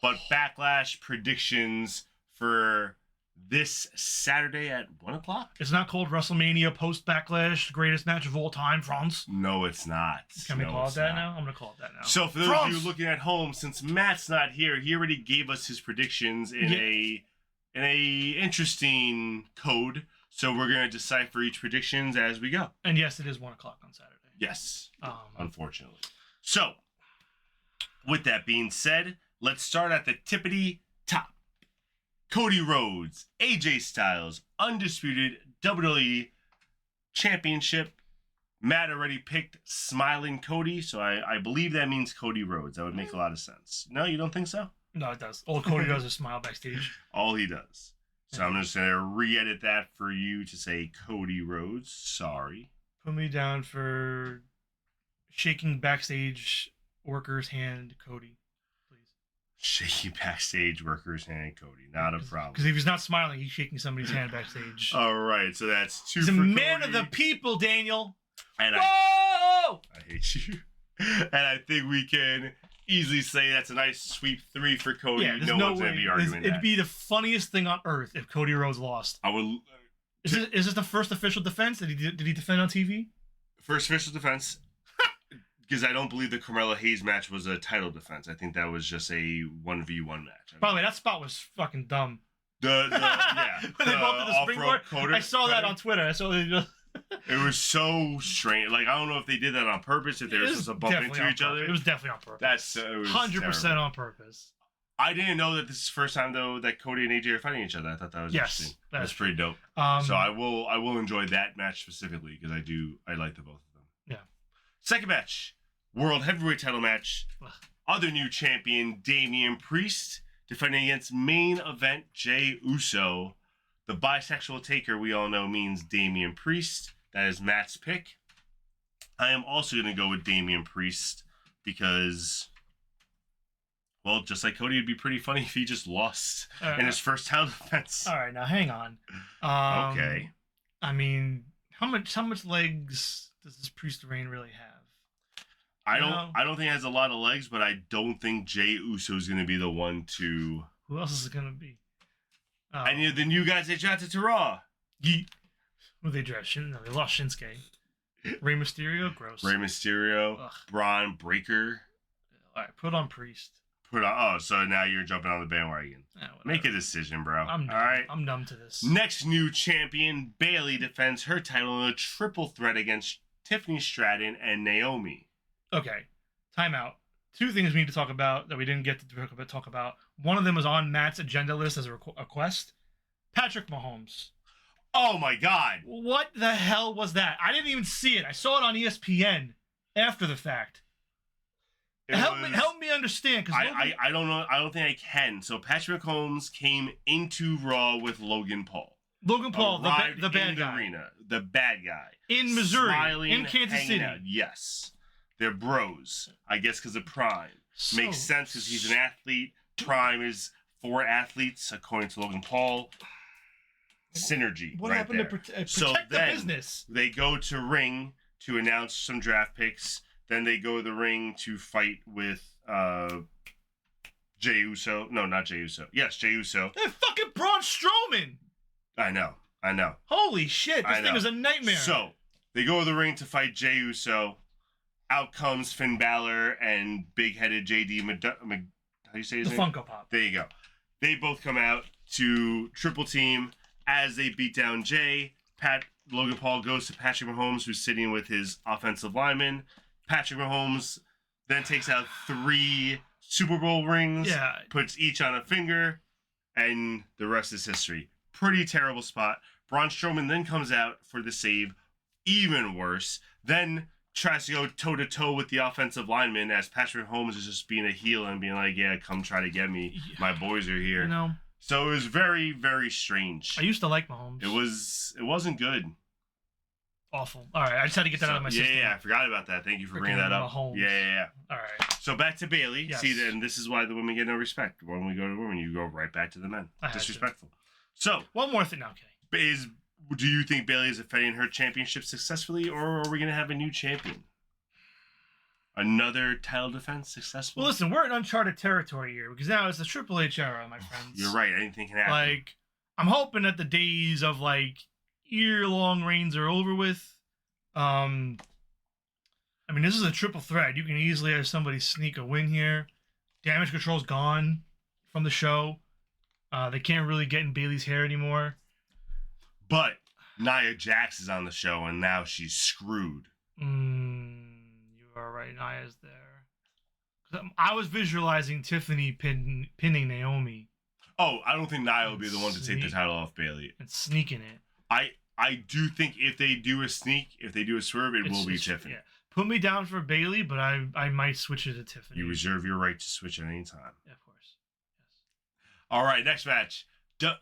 But Backlash predictions for this Saturday at 1 o'clock. It's not called WrestleMania post Backlash, greatest match of all time, France. No, it's not. Can we call it that now? I'm going to call it that now. So for those of you looking at home, since Matt's not here, he already gave us his predictions in a interesting code. So we're going to decipher each predictions as we go. And yes, it is 1 o'clock on Saturday. Yes, unfortunately. So with that being said, let's start at the tippity top. Cody Rhodes, AJ Styles, undisputed WWE Championship. Matt already picked Smiling Cody, so I believe that means Cody Rhodes. That would make a lot of sense. No, you don't think so? No, it does. All Cody does is smile backstage. All he does. So I'm just going to re-edit that for you to say Cody Rhodes. Sorry. Put me down for shaking backstage worker's hand, Cody. Shaking backstage workers hand, Cody. Not a problem. Because if he's not smiling, he's shaking somebody's hand backstage. All right, so that's 2 he's for a Cody. man of the people, Daniel. And whoa! I hate you. And I think we can easily say that's a nice sweep 3 for Cody. Yeah, no one's going to be arguing that. It'd be the funniest thing on earth if Cody Rhodes lost. I would. Is this the first official defense? Did he defend on TV? First official defense. Because I don't believe the Carmelo Hayes match was a title defense. I think that was just a 1v1 match. By the way, that spot was fucking dumb. Yeah. When they both did the springboard. I saw that on Twitter. I saw it. It was so strange. I don't know if they did that on purpose, if they were supposed to bump into each other. It was definitely on purpose. That's 100% on purpose. I didn't know that this is the first time though that Cody and AJ are fighting each other. I thought that was interesting. That's pretty dope. So I will enjoy that match specifically because I like the both of them. Yeah. Second match. World Heavyweight title match. Other new champion, Damian Priest, defending against main event Jey Uso. The bisexual taker we all know means Damian Priest. That is Matt's pick. I am also going to go with Damian Priest because, well, just like Cody, it'd be pretty funny if he just lost in his first title defense. All right, now hang on. Okay. I mean, how much legs does this Priest reign really have? I don't think it has a lot of legs, but I don't think Jey Uso is going to be the one to. Who else is it going to be? I knew the new guys they drafted to Raw. Who they drafted? No, they lost Shinsuke. Rey Mysterio, gross. Rey Mysterio, Braun Breaker. All right, put on Priest. So now you're jumping on the bandwagon. Make a decision, bro. I'm numb. All right. I'm numb to this. Next new champion, Bayley defends her title in a triple threat against Tiffany Stratton and Naomi. Okay, timeout. Two things we need to talk about that we didn't get to talk about. One of them was on Matt's agenda list as a request. Patrick Mahomes. Oh my God. What the hell was that? I didn't even see it. I saw it on ESPN after the fact. Help me understand, because I don't know. I don't think I can. So Patrick Mahomes came into Raw with Logan Paul. Logan Paul, the bad guy. Arena, the bad guy. In Missouri, smiling, in Kansas City. Out. Yes. They're bros. I guess because of Prime. Makes sense because he's an athlete. Prime is for athletes, according to Logan Paul. Synergy. What right happened there. to protect so the then business? They go to ring to announce some draft picks. Then they go to the ring to fight with Jey Uso. No, not Jey Uso. Yes, Jey Uso. Hey, fucking Braun Strowman. I know. Holy shit, this thing is a nightmare. So, they go to the ring to fight Jey Uso. Out comes Finn Balor and big-headed JD how do you say his name? The Funko Pop. There you go. They both come out to triple team as they beat down Jay. Logan Paul goes to Patrick Mahomes, who's sitting with his offensive lineman. Patrick Mahomes then takes out 3 Super Bowl rings, puts each on a finger, and the rest is history. Pretty terrible spot. Braun Strowman then comes out for the save, even worse. Then tries to go toe-to-toe with the offensive lineman as Patrick Mahomes is just being a heel and being like, yeah, come try to get me. My boys are here. So it was very, very strange. I used to like Mahomes. It wasn't good. Awful. All right, I just had to get that out of my system. Yeah, I forgot about that. Thank you for bringing that up. Mahomes. Yeah. All right. So back to Bayley. Yes. See, and this is why the women get no respect. When we go to women, you go right back to the men. Disrespectful. So one more thing. Okay. Do you think Bayley is defending her championship successfully, or are we going to have a new champion? Another title defense successful? Well, listen, we're in uncharted territory here because now it's the Triple H era, my friends. You're right. Anything can happen. Like, I'm hoping that the days of year-long reigns are over with. I mean, this is a triple threat. You can easily have somebody sneak a win here. Damage control's gone from the show. They can't really get in Bayley's hair anymore. But Nia Jax is on the show, and now she's screwed. You are right. Nia's there. I was visualizing Tiffany pinning Naomi. Oh, I don't think Nia will be the one to take the title off Bayley. And sneaking it. I do think if they do a swerve, it will be Tiffany. Yeah. Put me down for Bayley, but I might switch it to Tiffany. You reserve your right to switch at any time. Yeah, of course. Yes. All right, next match.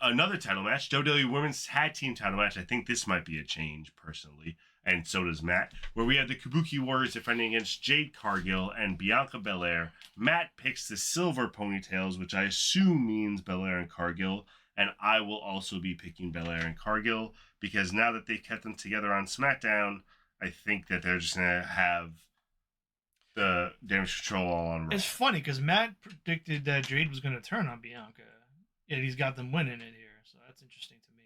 Another title match. WWE Women's Tag Team title match. I think this might be a change, personally. And so does Matt. Where we have the Kabuki Warriors defending against Jade Cargill and Bianca Belair. Matt picks the silver ponytails, which I assume means Belair and Cargill. And I will also be picking Belair and Cargill. Because now that they've kept them together on SmackDown, I think that they're just going to have the Damage Control all on Raw. It's funny because Matt predicted that Jade was going to turn on Bianca. Yet he's got them winning it here. So that's interesting to me.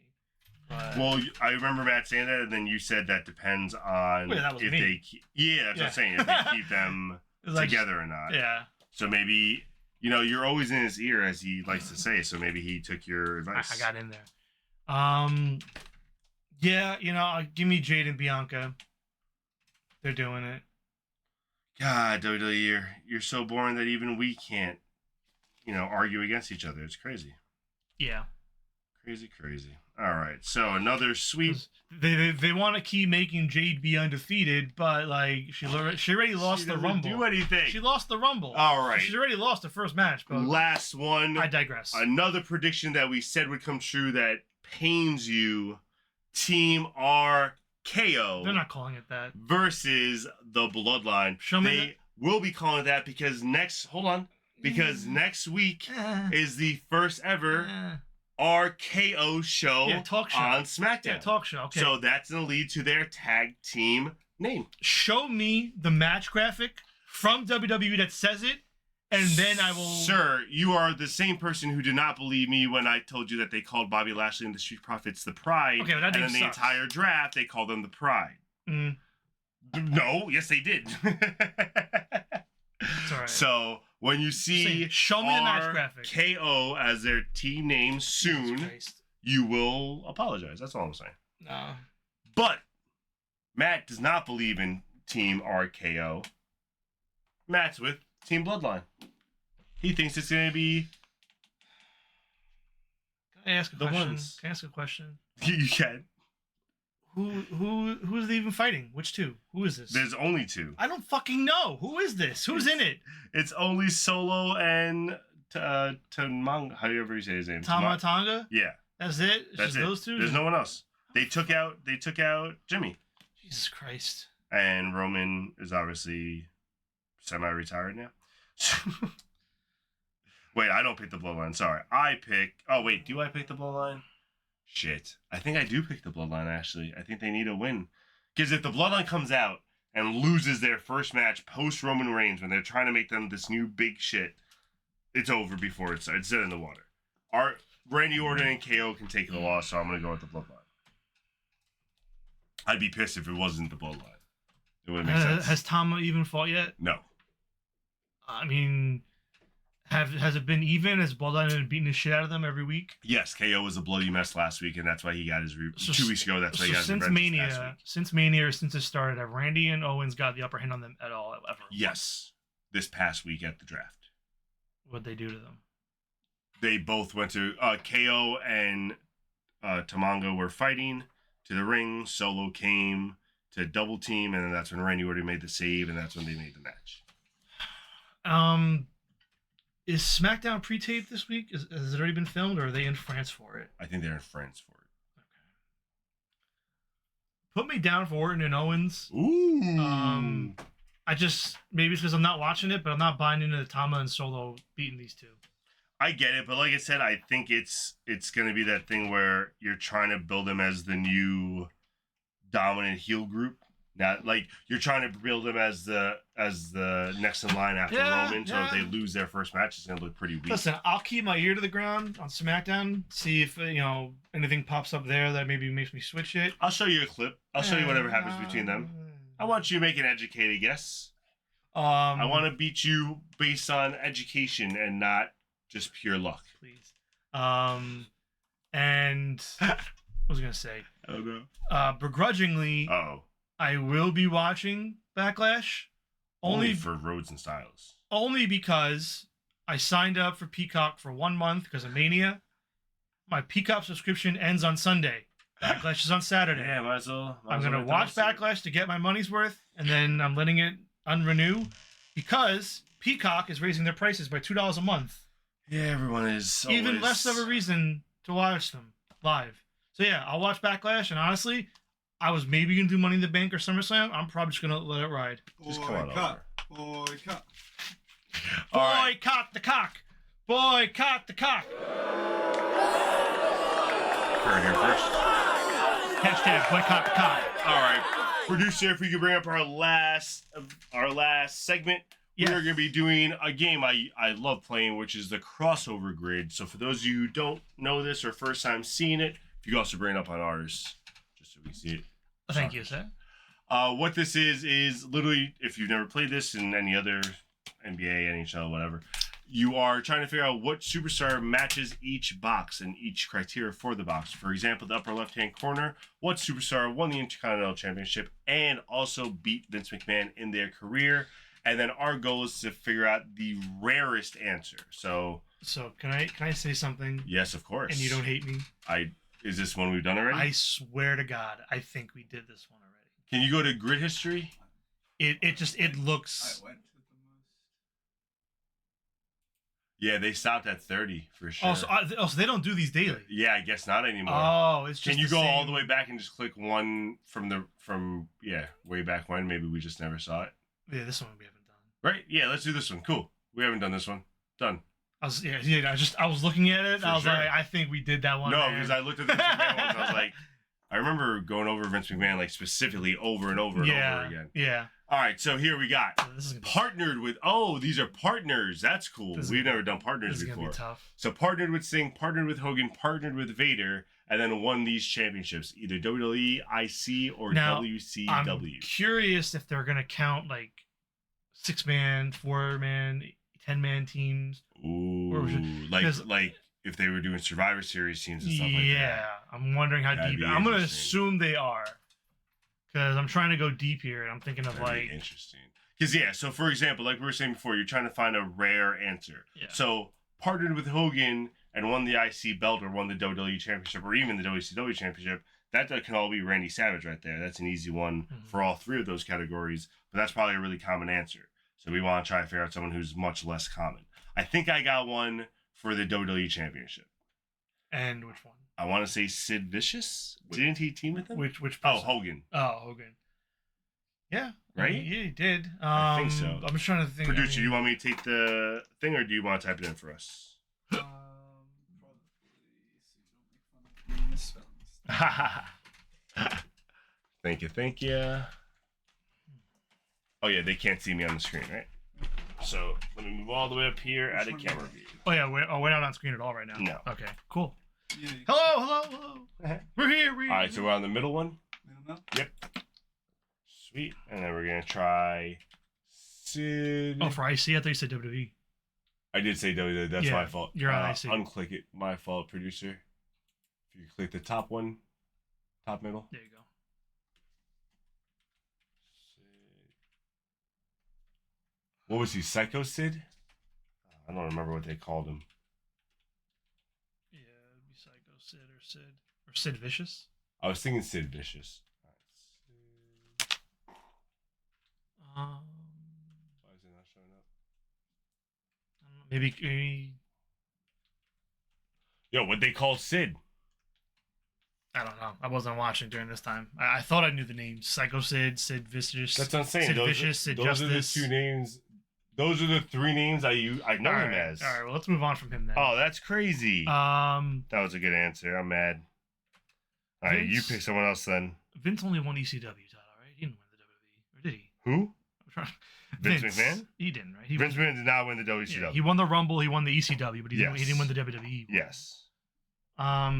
But... Well, I remember Matt saying that, and then you said that depends on that was if me. they keep... Yeah, that's what I'm saying. If they keep them together or not. Yeah. So maybe, you're always in his ear, as he likes to say. So maybe he took your advice. I got in there. Yeah, give me Jade and Bianca. They're doing it. God, WWE, you're so boring that even we can't, argue against each other. It's crazy. Yeah. Crazy. All right, so another sweep. They want to keep making Jade be undefeated, but she already lost the Rumble. Do anything. She lost the Rumble. All right. She's already lost the first match. But last one. I digress. Another prediction that we said would come true that pains you. Team RKO. They're not calling it that. Versus the Bloodline. They will be calling it that because next week is the first ever RKO show, talk show on SmackDown. Yeah, talk show. Okay. So that's going to lead to their tag team name. Show me the match graphic from WWE that says it, and then I will... Sir, you are the same person who did not believe me when I told you that they called Bobby Lashley and the Street Profits the Pride. Okay, but that and then sucks. the entire draft, they called them the Pride. No, yes they did. It's all right. So when you see show me the match graphic. KO as their team name soon, you will apologize. That's all I'm saying. No. But Matt does not believe in Team RKO. Matt's with Team Bloodline. He thinks it's going to be Can I ask a question? Can I ask a question? You can. Who is they even fighting? Which two? Who is this? There's only two. I don't fucking know. Who is this? Who's in it? It's only Solo and Tamanga. However you say his name. Tama Tonga? Yeah. That's it? It's That's just it. those two? There's no one else. They took out Jimmy. Jesus Christ. And Roman is obviously semi-retired now. Wait, I don't pick the Bloodline. Sorry. I pick... Oh, wait. Do I pick the Bloodline? Shit. I think I do pick the Bloodline, actually. I think they need a win. Because if the Bloodline comes out and loses their first match post-Roman Reigns when they're trying to make them this new big shit, it's over before it's dead in the water. Randy Orton and KO can take the loss, so I'm going to go with the Bloodline. I'd be pissed if it wasn't the Bloodline. It wouldn't make sense. Has Tama even fought yet? No. I mean... Has it been even? Has Bloodline been beating the shit out of them every week? Yes, KO was a bloody mess last week, and that's why he got his 2 weeks ago. That's why he got his revenge this past week. Since Mania, or since it started, have Randy and Owens got the upper hand on them at all ever? Yes, this past week at the draft. What'd they do to them? They both went to KO and Tamanga were fighting to the ring. Solo came to double team, and then that's when Randy Orton made the save, and that's when they made the match. Is SmackDown pre-taped this week? Has it already been filmed, or are they in France for it? I think they're in France for it. Okay. Put me down for Orton and Owens. Ooh. I just maybe it's because I'm not watching it, but I'm not buying into the Tama and Solo beating these two. I get it, but like I said, I think it's gonna be that thing where you're trying to build them as the new dominant heel group. Not like you're trying to build them as the next in line after Roman. So if they lose their first match, it's gonna look pretty weak. Listen, I'll keep my ear to the ground on SmackDown, see if anything pops up there that maybe makes me switch it. I'll show you a clip. I'll show you whatever happens between them. I want you to make an educated guess. I want to beat you based on education and not just pure luck. Please. And what was I gonna say? I don't know. Begrudgingly. I will be watching Backlash only for Rhodes and Styles. Only because I signed up for Peacock for 1 month because of Mania. My Peacock subscription ends on Sunday. Backlash is on Saturday. Yeah, might as well. I'm going to watch Backlash to get my money's worth, and then I'm letting it unrenew because Peacock is raising their prices by $2 a month. Yeah, everyone is. Even less of a reason to watch them live. So yeah, I'll watch Backlash, and honestly, I was maybe going to do Money in the Bank or SummerSlam. I'm probably just going to let it ride. Just come on over. Boycott. Boycott the cock. Boycott the cock. Heard here first. Hashtag boycott the cock. All right. Producer, if we could bring up our last segment. Yes. We're going to be doing a game I love playing, which is the crossover grid. So for those of you who don't know this or first time seeing it, if you could also bring it up on ours, just so we see it. Thank you, sir. What this is literally, if you've never played this in any other NBA, NHL, whatever, you are trying to figure out what superstar matches each box and each criteria for the box. For example, the upper left-hand corner, what superstar won the Intercontinental Championship and also beat Vince McMahon in their career. And then our goal is to figure out the rarest answer. So can I say something? Yes, of course. And you don't hate me? Is this one we've done already? I swear to God, I think we did this one already. Can you go to grid history? It looks. I went to the most. Yeah, they stopped at 30 for sure. So they don't do these daily. Yeah, I guess not anymore. Oh, it's just. Can you go all the way back and just click one from way back when? Maybe we just never saw it. Yeah, this one we haven't done. Right? Yeah, let's do this one. Cool. We haven't done this one. Done. I was looking at it. Like, I think we did that one. No, because I looked at the Vince McMahon ones. I was like, I remember going over Vince McMahon like specifically over and over and over again. Yeah. All right, so here we got partnered with. Oh, these are partners. That's cool. We've never done partners before. Gonna be tough. So partnered with Sting, partnered with Hogan, partnered with Vader, and then won these championships, either WWE, IC, or WCW. I'm curious if they're gonna count like 6-man, 4-man, 10-man teams. Or was it- Ooh, because like if they were doing Survivor Series teams and stuff like yeah, that. I'm wondering how That'd deep. be I'm gonna interesting. assume they are, because I'm trying to go deep here, and I'm thinking of That'd like be interesting. Because yeah, so for example, like we were saying before, you're trying to find a rare answer. Yeah. So partnered with Hogan and won the IC belt or won the WWE Championship or even the WCW Championship, that can all be Randy Savage right there. That's an easy one for all three of those categories, but that's probably a really common answer. So we want to try to figure out someone who's much less common. I think I got one for the WWE Championship. And which one? I want to say Sid Vicious. Didn't he team with him? Which Oh, person? Hogan. Oh, Hogan. Yeah. Right? Yeah, he did. I think so. I'm just trying to think. Producer, do you want me to take the thing or do you want to type it in for us? Probably so you don't make fun of misspellings. Thank you. Oh yeah, they can't see me on the screen, right? So let me move all the way up here out of Which one camera is it? view. Oh yeah, we're not on screen at all right now. No. Okay, cool. Yeah, you Hello. We're here. All right, so we're on the middle one. don't know? Yep. Sweet, and then we're gonna try Sid. Oh, for IC, I thought you said WWE. I did say WWE. That's Yeah, my fault. you're on IC. Unclick it. My fault, producer. If you click the top one, top middle. There you go. What was he? Psycho Sid? I don't remember what they called him. Yeah, it'd be Psycho Sid or Sid Vicious. I was thinking Sid Vicious. Um, Why is it not showing up? I don't know, maybe Yo, what they call Sid? I don't know. I wasn't watching during this time. I thought I knew the names: Psycho Sid, Sid Vicious. That's what I'm saying. Sid Those, Vicious, Sid those Justice. are the two names. Those are the three names I know All him right, as. all right. Well, let's move on from him then. Oh, that's crazy. Um, That was a good answer. I'm mad. All right, you Vince- pick someone else then. Vince only won ECW title, right? He didn't win the WWE, or did he? Who? I'm trying. Vince McMahon? He didn't, right? He Vince McMahon did not win the WCW. yeah, he won the Rumble. He won the ECW, but he Yes. didn't win the WWE. Yes. All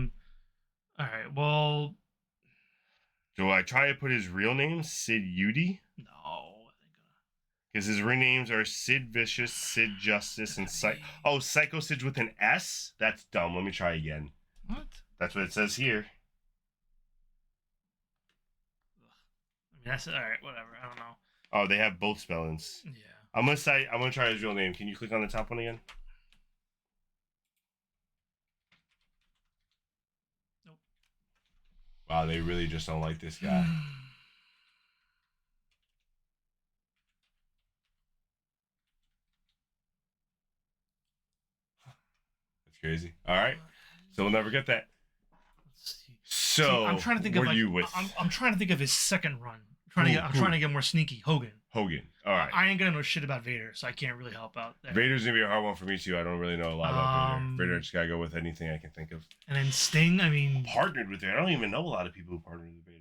right. Well, Do I try to put his real name, Sid Udy? no. I think. Because his real names are Sid Vicious, Sid Justice, and Psycho Sid with an S? That's dumb. Let me try again. What? That's what it says here. I mean, that's all right. Whatever. I don't know. Oh, they have both spellings. Yeah. I'm gonna try his real name. Can you click on the top one again? Nope. Wow, they really just don't like this guy. That's crazy. All right, so we'll never get that. Let's see. So I'm trying to think of what are like, you with I'm trying to think of his second run. I'm Who? trying to get more sneaky. Hogan. Hogan. All right, I ain't gonna know shit about Vader, so I can't really help out there. Vader's gonna be a hard one for me too. I don't really know a lot about Um, Vader. Vader, just gotta go with anything I can think of. And then Sting. I mean, Partnered with Vader. I don't even know a lot of people who partnered with Vader.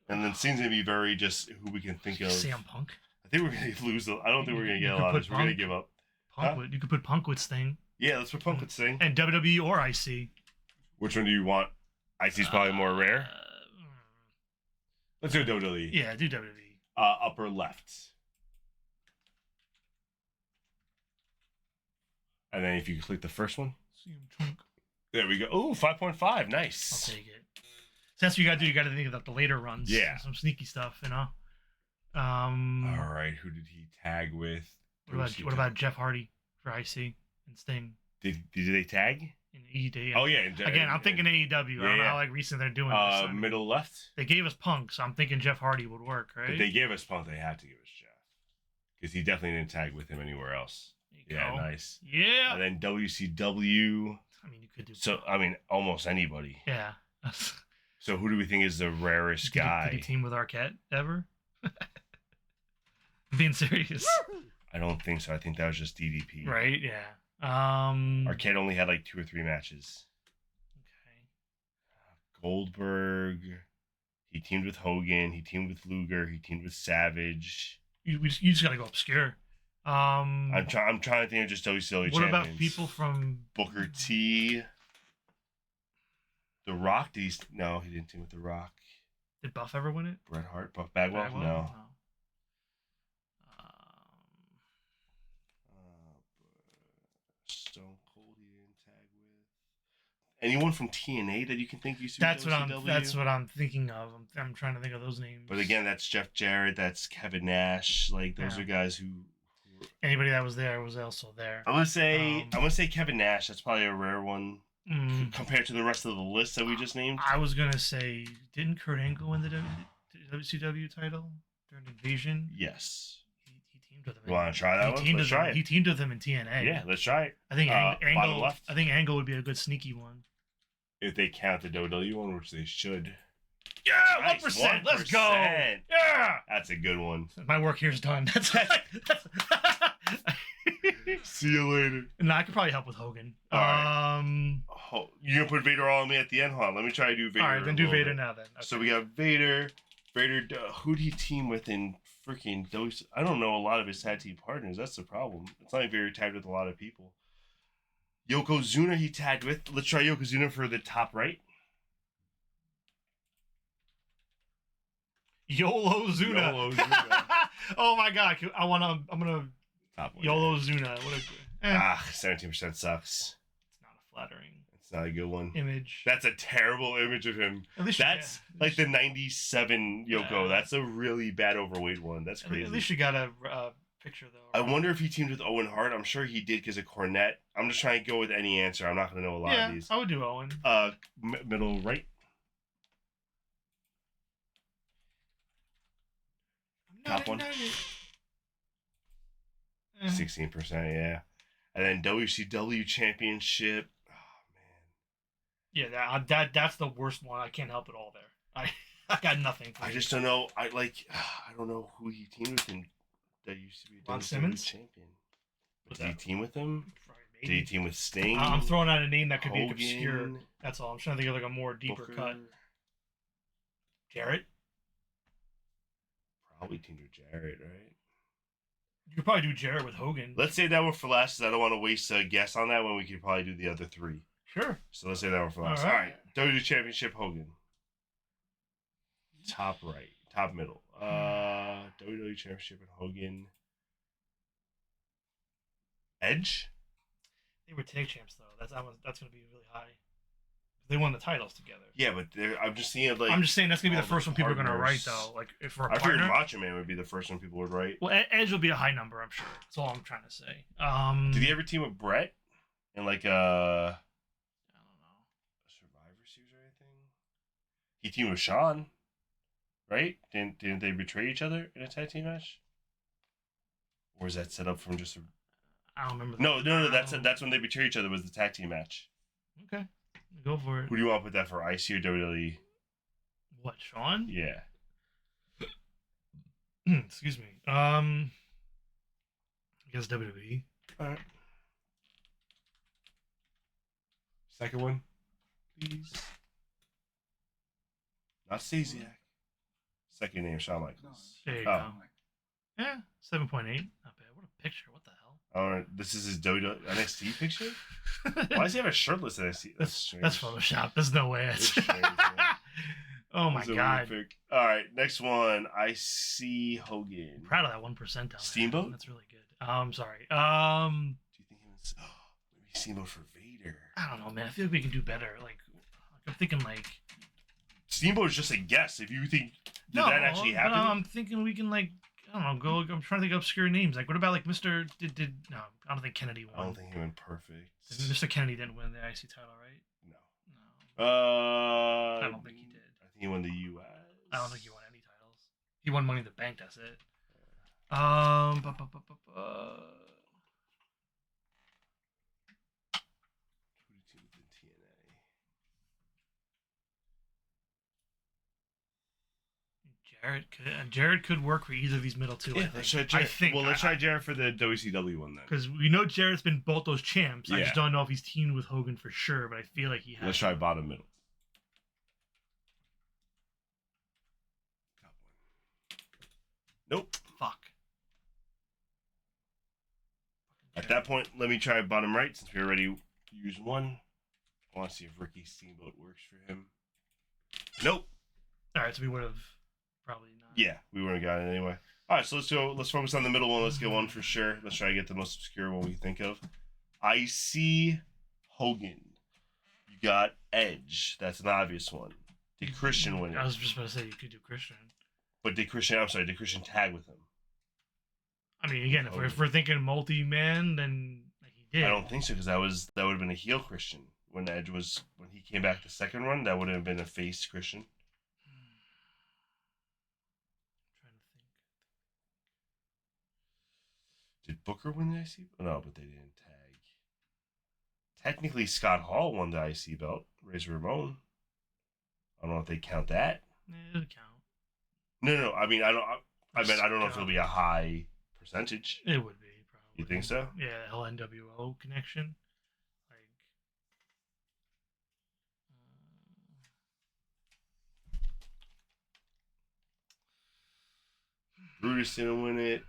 And then Sting's gonna be very just who we can think of. CM Punk. I think we're gonna lose. I don't think we're gonna You get a could lot of put this. We're gonna Punk. give up. Punk Huh? with, you could put Punk with Sting. Yeah, let's put Punk with Sting. And WWE or IC. Which one do you want? IC's probably more rare. Let's do WWE. Yeah, do WWE. Upper left. And then if you click the first one, CM Punk. there we go. Ooh, 5.5. I'll Nice. take it. So that's what you gotta do. You gotta think about the later runs. Yeah. Some sneaky stuff, you know. All right, who did he tag with? What about Jeff Hardy for IC and Sting Did they tag? in ED? Oh yeah. Again, I'm thinking AEW. I don't know yeah. how like recent they're doing this. I mean, Middle left. they gave us Punk, so I'm thinking Jeff Hardy would work, right? But they gave us Punk. They had to give us Jeff because he definitely didn't tag with him anywhere else. There you Yeah, go. nice. Yeah. And then WCW. I mean, you could do. So I mean, almost anybody. Yeah. So who do we think is the rarest guy? Could he team with Arquette ever? Being serious, I don't think so. I think that was just DDP. right? Yeah. Arquette only had like 2 or 3 matches. Okay. Goldberg. He teamed with Hogan. He teamed with Luger. He teamed with Savage. You just gotta go obscure. I'm trying to think of just WCW What champions. about people from Booker T. The Rock? No, he didn't team with The Rock. Did Buff ever win it? Bret Hart? Buff Bagwell? No. Anyone from TNA that you can think used to That's be what WCW? that's what I'm thinking of. I'm trying to think of those names. But again, that's Jeff Jarrett. That's Kevin Nash. Like those Yeah. are guys who. Anybody that was there was also there. I'm gonna say Kevin Nash. That's probably a rare one compared to the rest of the list that we just named. I was gonna say, didn't Kurt Angle win the WCW title during Invasion? Yes. He teamed with him. You want to try that one? Let's try it. He teamed with him in TNA. Yeah, let's try it. I think bottom Angle. left. I think Angle would be a good sneaky one. If they count the WWE one, which they should. Yeah, Nice, 1%. Let's go. 1%. Yeah. That's a good one. My work here's done. That's See you later. No, I could probably help with Hogan. All right. Oh, you're gonna put Vader all on me at the end, huh? Let me try to do Vader. All right, then do Vader now. Then. Okay. So we got Vader. Vader. Who'd he team with in freaking those? I don't know a lot of his tag team partners. That's the problem. It's not like Vader tagged with a lot of people. Yokozuna he tagged with. Let's try Yokozuna for the top right. YOLO Zuna. YOLO Zuna. Oh my god! I'm gonna Top one. YOLO Zuna. What a 17% sucks. It's not a flattering It's not a good one. image. That's a terrible image of him. At least That's like the 97 Yoko. Yeah. That's a really bad overweight one. That's crazy. At least you got a picture though. I wonder if he teamed with Owen Hart. I'm sure he did because of Cornette. I'm just trying to go with any answer. I'm not going to know a lot Yeah, of these. I would do Owen. Middle right. Top one. 16%, yeah. And then WCW Championship. Oh, man. Yeah, that's the worst one. I can't help it all there. I got nothing. I just don't know. I don't know who he teamed with that used to be a Ron WCW Simmons? champion. Did he team with him? Did Maybe. he team with Sting? I'm throwing out a name that could be Hogan, obscure. That's all. I'm trying to think of like a more deeper Booker? cut. Jarrett? Probably teamed with Jarrett, right? You could probably do Jarrett with Hogan. Let's say that one for last, because I don't want to waste a guess on that when we could probably do the other three. Sure. So let's say that one for last. All All right. right. WWE Championship Hogan. Top right. Top middle. WWE Championship and Hogan. Edge? They were tag champs though. That's going to be really high. They won the titles together. Yeah, but I'm just seeing like. I'm just saying that's going to be all the the first one people are going to write partners. though. Like if for a I figured partner. Macho Man would be the first one people would write. Well, Edge will be a high number, I'm sure. That's all I'm trying to say. Did he ever team with Brett? In like a I don't know. Survivor Series or anything? He teamed with Shawn, right? Didn't they betray each other in a tag team match? Or is that set up from just a... I don't remember. No. That's when they betray each other. Was the tag team match? Okay, go for it. Who do you want to put that for? IC or WWE? What, Sean? Yeah. Excuse me. I guess WWE. All right. Second one, please. Not Stasiak. Second name, Shawn Michaels. There you Oh. go. Yeah, 7.8. Not bad. What a picture. What the hell? All right, this is his NXT picture. Why does he have a shirtless NXT? That's strange. That's Photoshop. There's no way. That's strange, man. Oh my That's a weird god. pick. All right, next one. I see Hogan. Proud of that 1% down there. Steamboat? That's really good. Sorry. Do you think he was maybe Steamboat for Vader? I don't know, man. I feel like we can do better. Like I'm thinking like. Steamboat is just a guess. If you think did No, that actually but happen? I'm thinking we can like. I don't know. I'm trying to think of obscure names. Like, what about like Mr. No, I don't think Kennedy won. I don't think he went perfect. Mr. Kennedy didn't win the IC title, right? No. No. I don't think he did. I think he won the U.S. I don't think he won any titles. He won Money in the Bank. That's it. Who did he team with in TNA? Jared could work for either of these middle two. Yeah, I let's think. try I Jared. think. Well, let's try Jared for the WCW one then. Because we know Jared's been both those champs. I Yeah. just don't know if he's teamed with Hogan for sure, but I feel like he has. Let's try bottom middle. Top one. Nope. Fuck. At that point, let me try bottom right since we already used one. I want to see if Ricky Steamboat works for him. Nope. All right, so we would have probably not. Yeah, we wouldn't have got it anyway. All right, so let's go. Let's focus on the middle one. Let's get one for sure. Let's try to get the most obscure one we can think of. I see Hogan. You You got Edge. That's an obvious one. Did Christian win I it? was just about to say you could do Christian. But did Christian tag with him? I mean, again, if we're thinking multi-man, then he did. I don't think so, because that would have been a heel Christian. When he came back the second run, that would have been a face Christian. I'm trying to think. Did Booker win the IC? No, but they didn't tag. Technically, Scott Hall won the IC belt. Razor Ramon. I don't know if they count that. It'll count. No. I mean, I don't know if it'll be a high percentage. It would be probably. You think so? Yeah, LNWO connection. Like. Brutus didn't win it.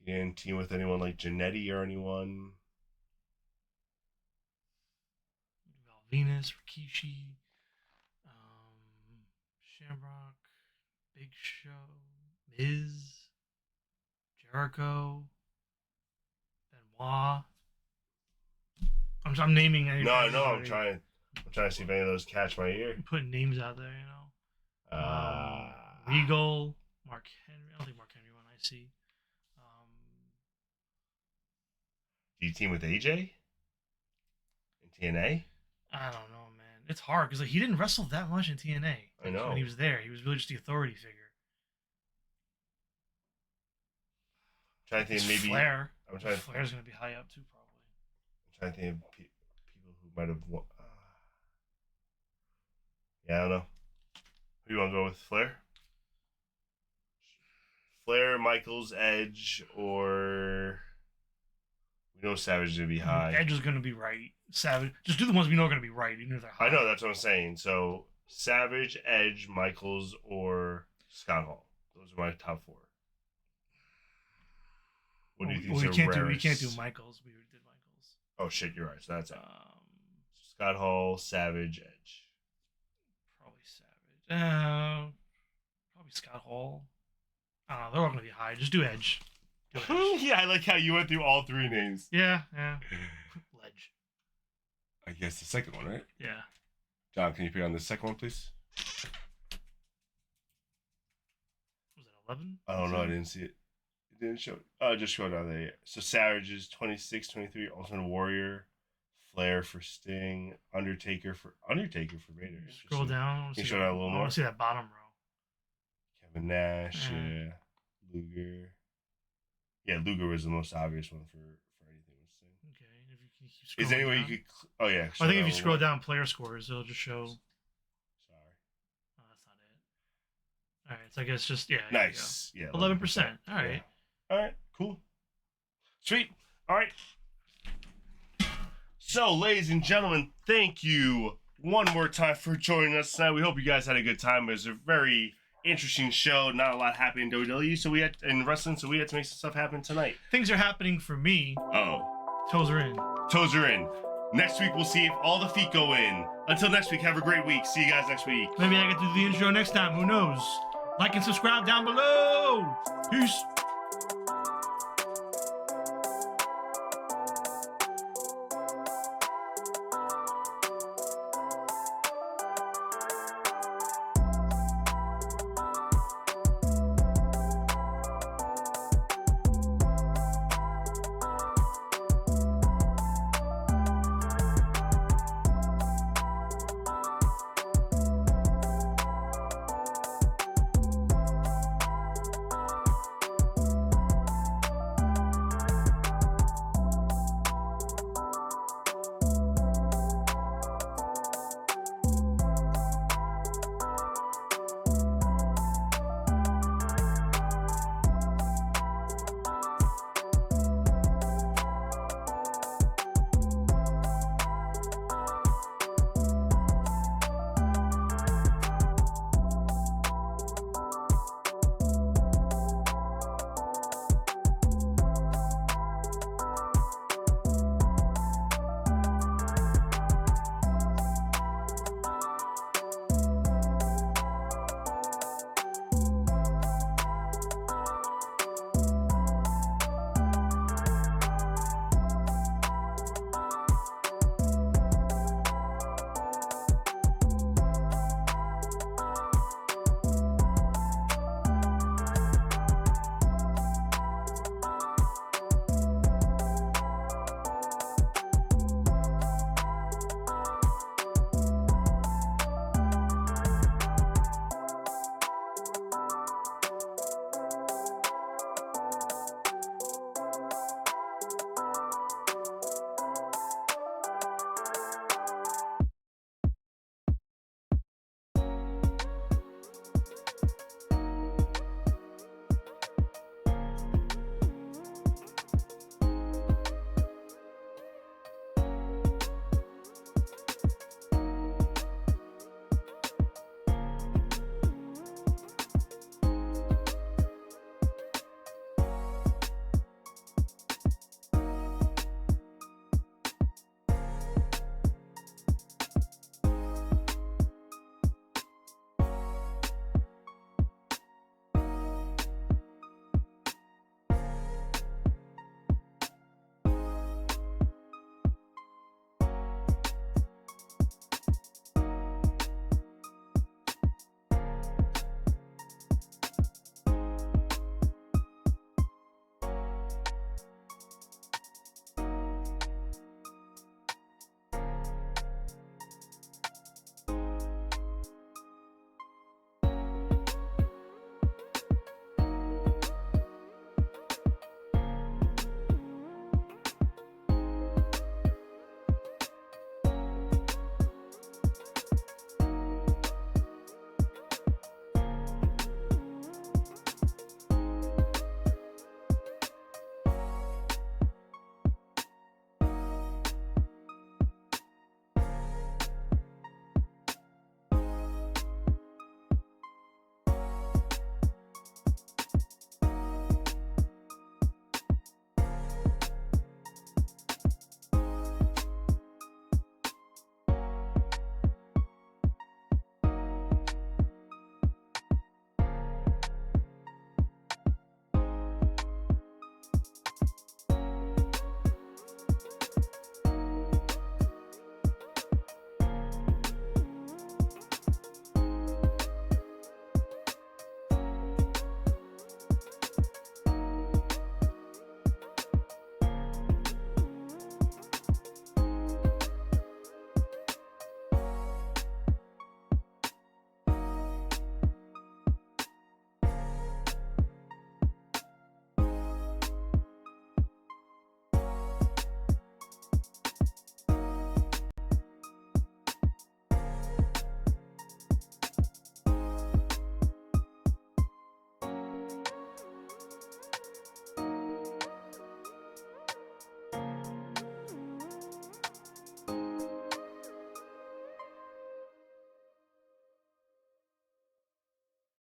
He didn't team with anyone like Jannetty or anyone. Venus, Rikishi, Shamrock, Big Show, Miz, Jericho, Benoit. I'm naming. No, I know. I'm trying to see if any of those catch my ear. I'm putting names out there, Regal, Mark Henry. I don't think Mark Henry won IC. Do you team with AJ in TNA? I don't know, man. It's hard because he didn't wrestle that much in TNA. I know. When he was there, he was really just the authority figure. I'm trying to think maybe Flair. Flair's going to be high up too, probably. I'm trying to think of people who might have won. Yeah, I don't know. Who you want to go with? Flair? Flair, Michaels, Edge, or we know Savage is gonna be high. Edge is going to be right. Savage. Just do the ones we know are going to be right, even if they're high. I know, that's what I'm saying. So Savage, Edge, Michaels, or Scott Hall. Those are my top four. What do you think? We can't do Michaels. We did Michaels. Oh shit, you're right. So that's it. Scott Hall, Savage, Edge. Probably Savage. Probably Scott Hall. I don't know. They're all going to be high. Just do Edge. Do Edge. Yeah, I like how you went through all three names. Yeah. Ledge. I guess the second one, right? Yeah. John, can you pick on the second one, please? Was it 11? I don't know. I didn't see it. It didn't show. Oh, it just showed down there. So Savage is 26, 23. Ultimate Warrior. Flair for Sting. Undertaker for Vader. Scroll down. Can you show that a little I more? want to see that bottom row. Kevin Nash. Yeah. Luger. Yeah, Luger was the most obvious one for anything with Sting. Okay. If you can keep Is there any way down. you could? Oh yeah. I think if you scroll down player scores, it'll just show. Sorry. Oh, that's not it. All right. So I guess just yeah. Nice. Yeah. 11%. All right. Yeah. All right. Cool. Sweet. All right. So, ladies and gentlemen, thank you one more time for joining us tonight. We hope you guys had a good time. It was a very interesting show. Not a lot happening in WWE, in wrestling, so we had to make some stuff happen tonight. Things are happening for me. Oh. Toes are in. Toes are in. Next week, we'll see if all the feet go in. Until next week, have a great week. See you guys next week. Maybe I get to do the intro next time. Who knows? Like and subscribe down below. Peace.